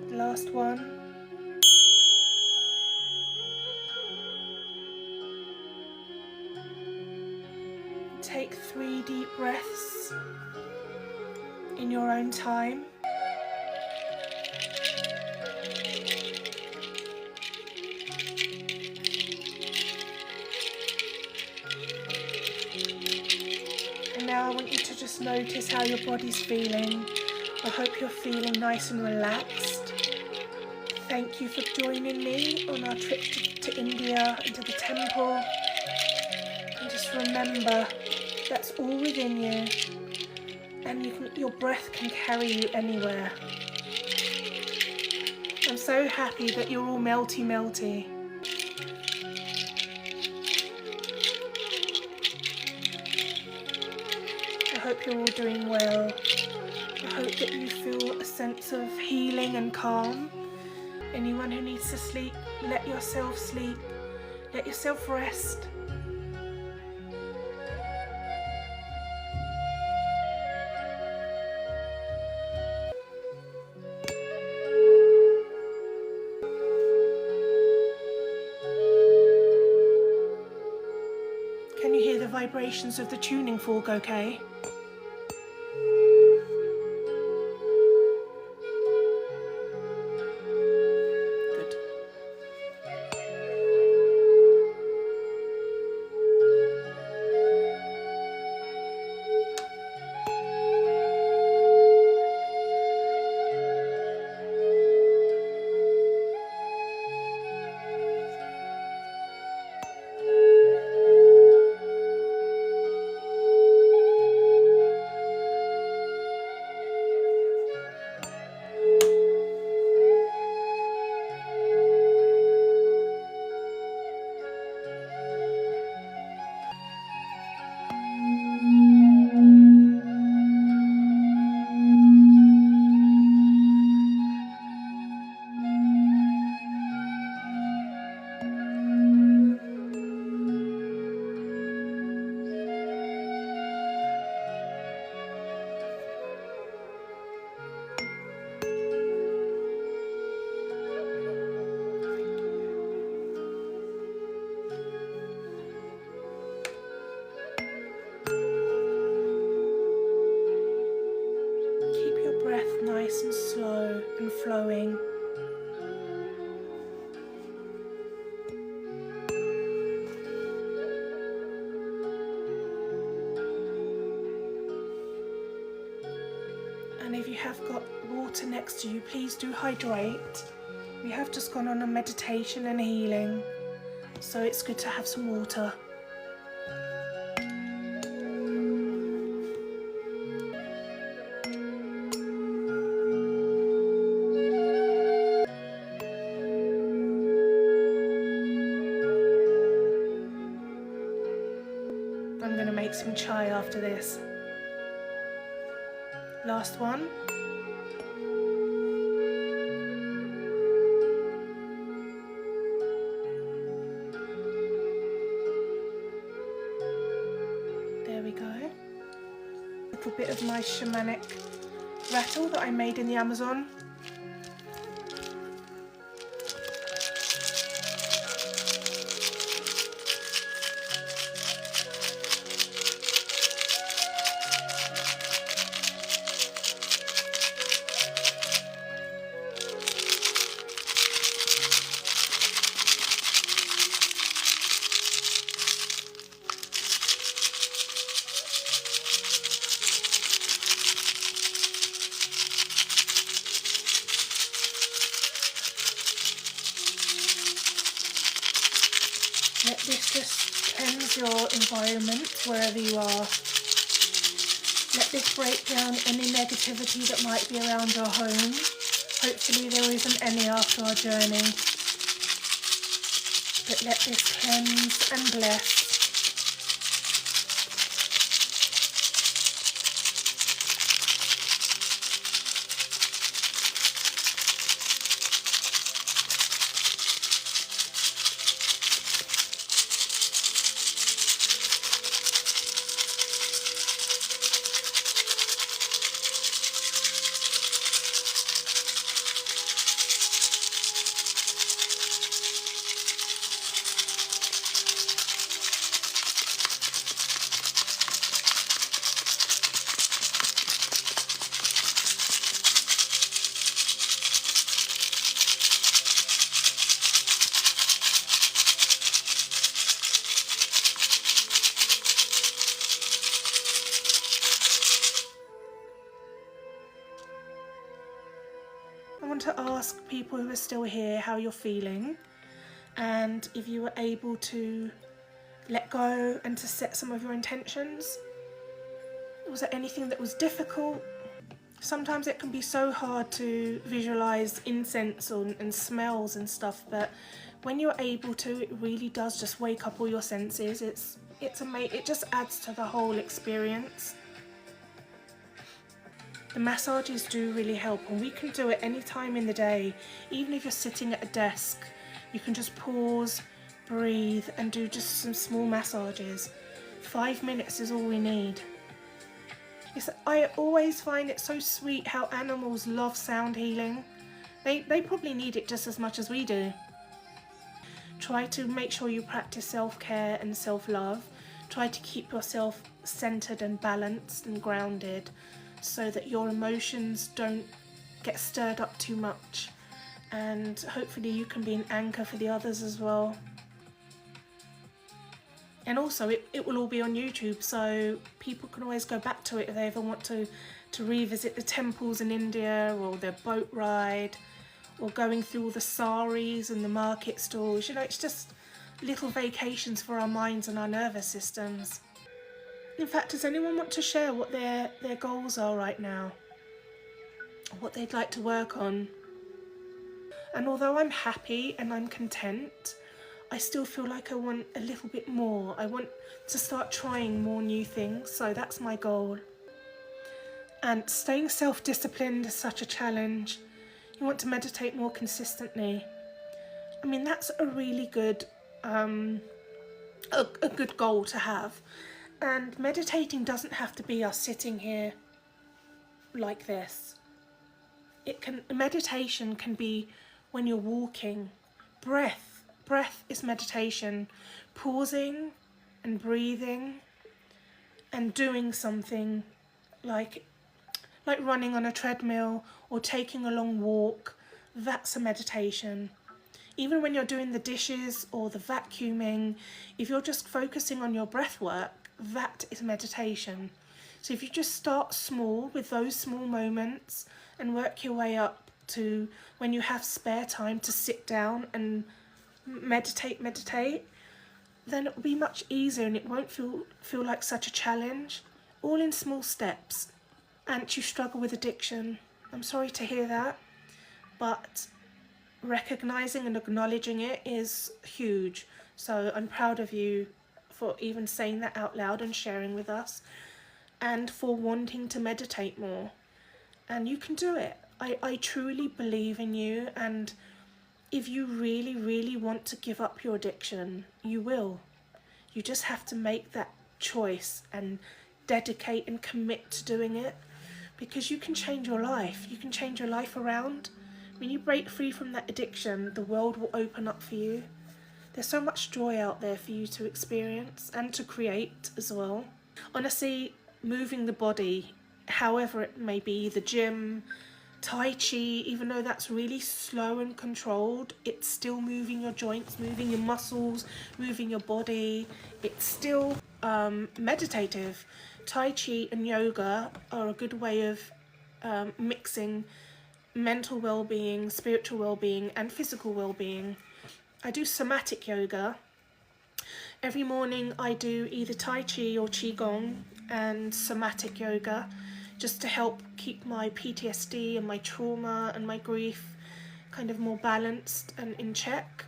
Last one. Take 3 deep breaths in your own time. Now I want you to just notice how your body's feeling. I hope you're feeling nice and relaxed. Thank you for joining me on our trip to India and to the temple. And just remember, that's all within you. And your breath can carry you anywhere. I'm so happy that you're all melty. I hope you're all doing well. I hope that you feel a sense of healing and calm. Anyone who needs to sleep, let yourself sleep. Let yourself rest. Can you hear the vibrations of the tuning fork okay? flow and flowing. And if you have got water next to you, please do hydrate. We have just gone on a meditation and healing, so it's good to have some water. I'm going to make some chai after this. Last one. There we go. A little bit of my shamanic rattle that I made in the Amazon. Let this just cleanse your environment wherever you are. Let this break down any negativity that might be around your home. Hopefully there isn't any after our journey. But let this cleanse and bless. I want to ask people who are still here how you're feeling, and if you were able to let go and to set some of your intentions. Was there anything that was difficult? Sometimes it can be so hard to visualize incense and smells and stuff, but when you're able to, it really does just wake up all your senses. It's amazing. It just adds to the whole experience. The massages do really help, and we can do it any time in the day. Even if you're sitting at a desk, you can just pause, breathe, and do just some small massages. 5 minutes is all we need. I always find it so sweet how animals love sound healing. They probably need it just as much as we do. Try to make sure you practice self-care and self-love. Try to keep yourself centered and balanced and grounded, so that your emotions don't get stirred up too much, and hopefully you can be an anchor for the others as well. And also it will all be on YouTube, so people can always go back to it if they ever want to revisit the temples in India, or their boat ride, or going through all the saris and the market stalls. You know, it's just little vacations for our minds and our nervous systems. In fact, does anyone want to share what their goals are right now? What they'd like to work on? And although I'm happy and I'm content, I still feel like I want a little bit more. I want to start trying more new things, so that's my goal. And staying self-disciplined is such a challenge. You want to meditate more consistently. I mean, that's a really good, a good goal to have. And meditating doesn't have to be us sitting here like this. Meditation can be when you're walking. Breath is meditation. Pausing and breathing and doing something like like running on a treadmill or taking a long walk, that's a meditation. Even when you're doing the dishes or the vacuuming, if you're just focusing on your breath work, that is meditation. So if you just start small with those small moments and work your way up to when you have spare time to sit down and meditate, then it will be much easier and it won't feel like such a challenge. All in small steps. And you struggle with addiction. I'm sorry to hear that, but recognizing and acknowledging it is huge. So I'm proud of you for even saying that out loud and sharing with us, and for wanting to meditate more. And you can do it. I truly believe in you, and if you really, really want to give up your addiction, you will. You just have to make that choice and dedicate and commit to doing it, because you can change your life. You can change your life around. When you break free from that addiction, the world will open up for you. There's so much joy out there for you to experience and to create as well. Honestly, moving the body, however it may be, the gym, Tai Chi, even though that's really slow and controlled, it's still moving your joints, moving your muscles, moving your body. It's still meditative. Tai Chi and yoga are a good way of mixing mental well-being, spiritual well-being and physical well-being. I do somatic yoga. Every morning I do either Tai Chi or Qigong and somatic yoga, just to help keep my PTSD and my trauma and my grief kind of more balanced and in check.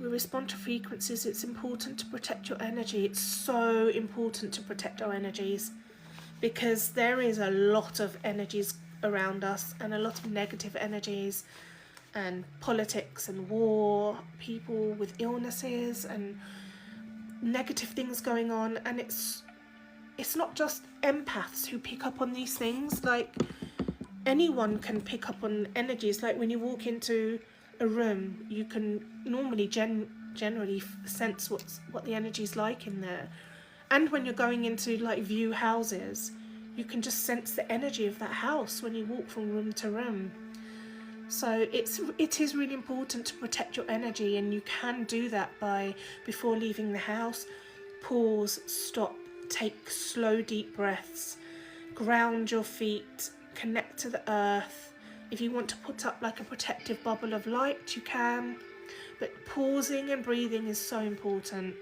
We respond to frequencies. It's important to protect your energy. It's so important to protect our energies, because there is a lot of energies around us and a lot of negative energies and politics and war, people with illnesses and negative things going on. And it's not just empaths who pick up on these things. Like, anyone can pick up on energies. Like when you walk into a room, you can normally generally sense what the energy's like in there. And when you're going into like view houses, you can just sense the energy of that house when you walk from room to room. So it is really important to protect your energy, and you can do that by, before leaving the house, pause, stop, take slow deep breaths, ground your feet, connect to the earth. If you want to put up like a protective bubble of light, you can, but pausing and breathing is so important.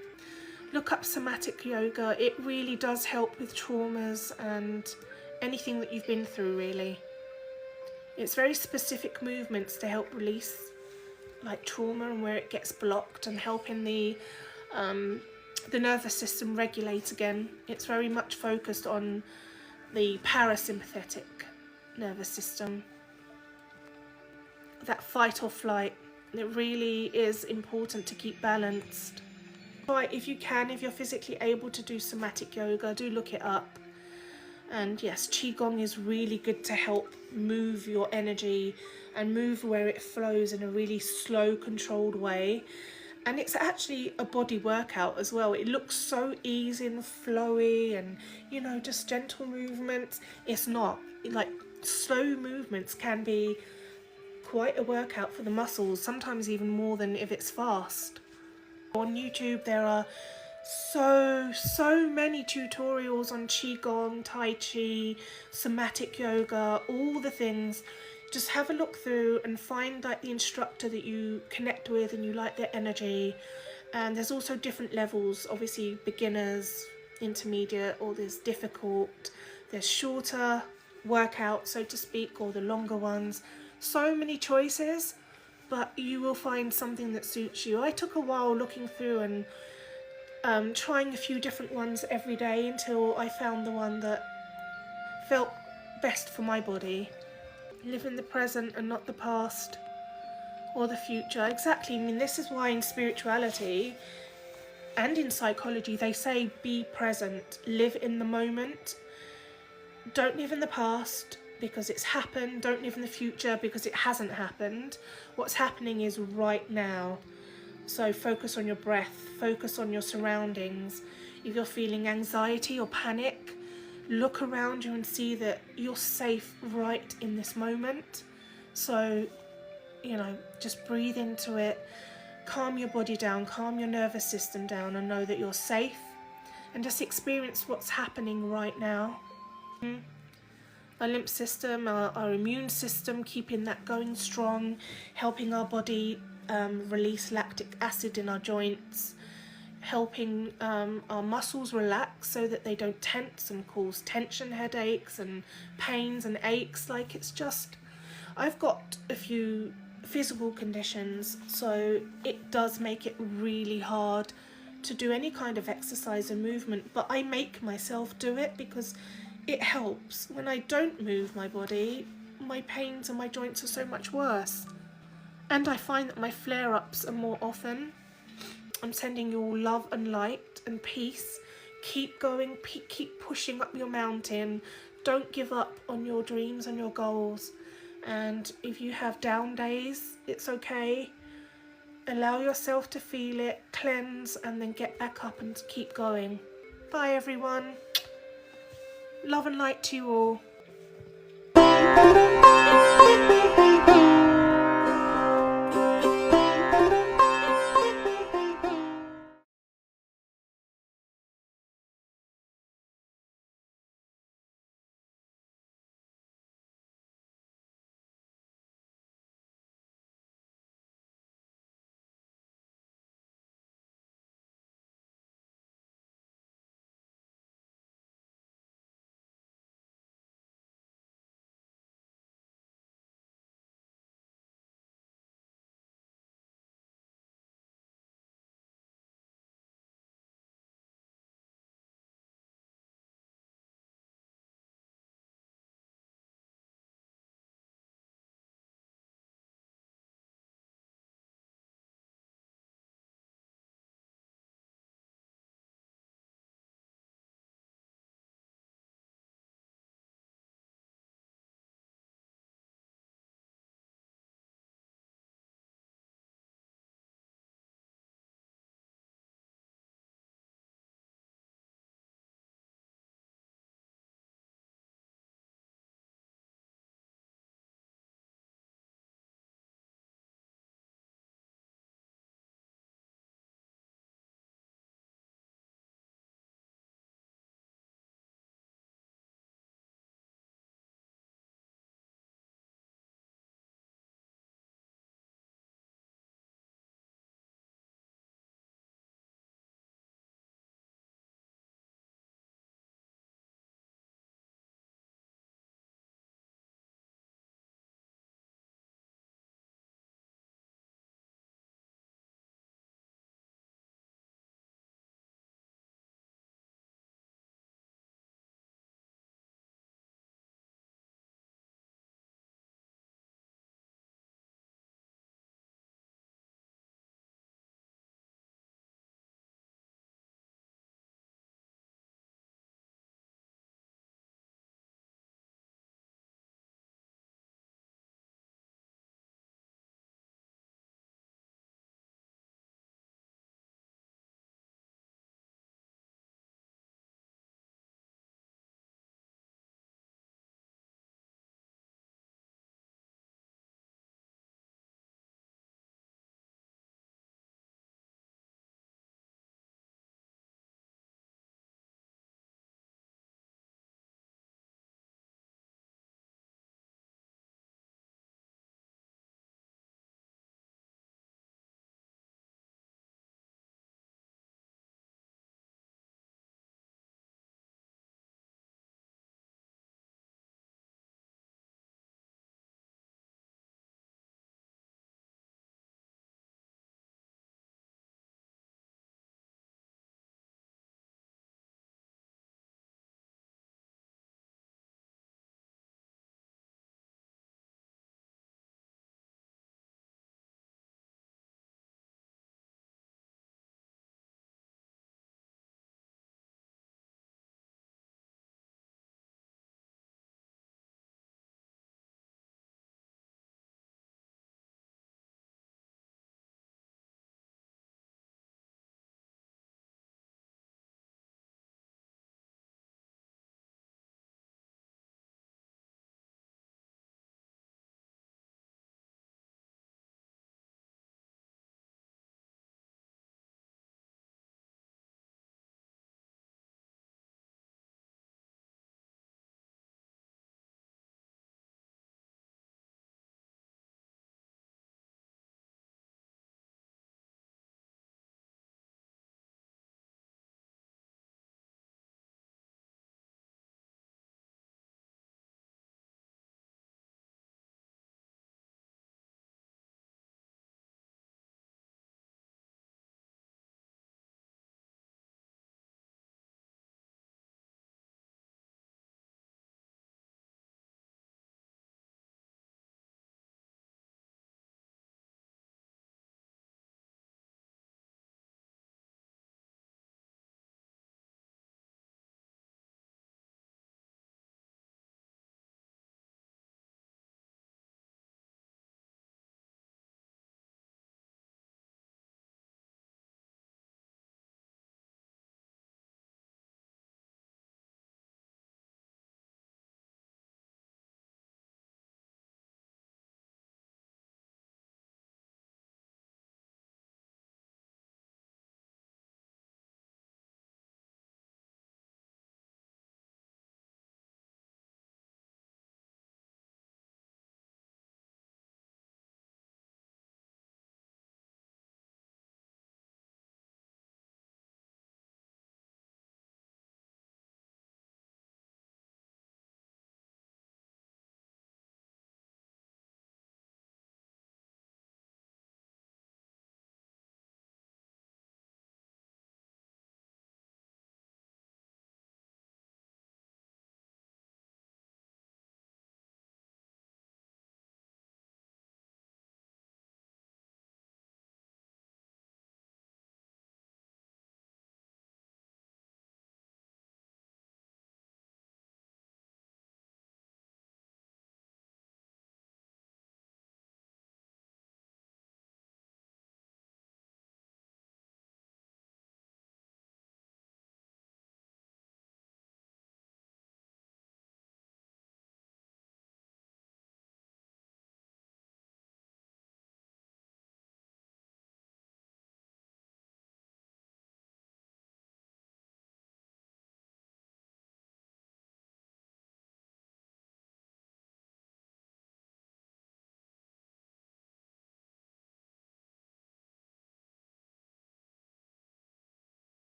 Look up somatic yoga. It really does help with traumas and anything that you've been through, really. It's very specific movements to help release like trauma and where it gets blocked, and helping the nervous system regulate again. It's very much focused on the parasympathetic nervous system, that fight or flight. It really is important to keep balanced. Right, if you can, if you're physically able to do somatic yoga, do look it up. And yes, Qigong is really good to help move your energy and move where it flows in a really slow, controlled way. And it's actually a body workout as well. It looks so easy and flowy and, you know, just gentle movements. It's not. Like, slow movements can be quite a workout for the muscles, sometimes even more than if it's fast. On YouTube there are so many tutorials on Qigong, Tai Chi, somatic yoga, all the things. Just have a look through and find like the instructor that you connect with and you like their energy. And there's also different levels, obviously beginners, intermediate, or there's difficult, there's shorter workouts, so to speak, or the longer ones. So many choices, but you will find something that suits you. I took a while looking through and trying a few different ones every day until I found the one that felt best for my body. Live in the present and not the past or the future. Exactly. I mean, this is why in spirituality and in psychology they say be present, live in the moment. Don't live in the past because it's happened. Don't live in the future because it hasn't happened. What's happening is right now. So focus on your breath, focus on your surroundings. If you're feeling anxiety or panic, look around you and see that you're safe right in this moment. So, you know, just breathe into it, calm your body down, calm your nervous system down, and know that you're safe, and just experience what's happening right now. Our lymph system, our immune system, keeping that going strong, helping our body release lactic acid in our joints, helping our muscles relax so that they don't tense and cause tension headaches and pains and aches. Like, it's just, I've got a few physical conditions, so it does make it really hard to do any kind of exercise and movement, but I make myself do it because it helps. When I don't move my body, my pains and my joints are so much worse, and I find that my flare-ups are more often. I'm sending you all love and light and peace. Keep going, keep pushing up your mountain. Don't give up on your dreams and your goals. And if you have down days, it's okay. Allow yourself to feel it, cleanse, and then get back up and keep going. Bye everyone. Love and light to you all.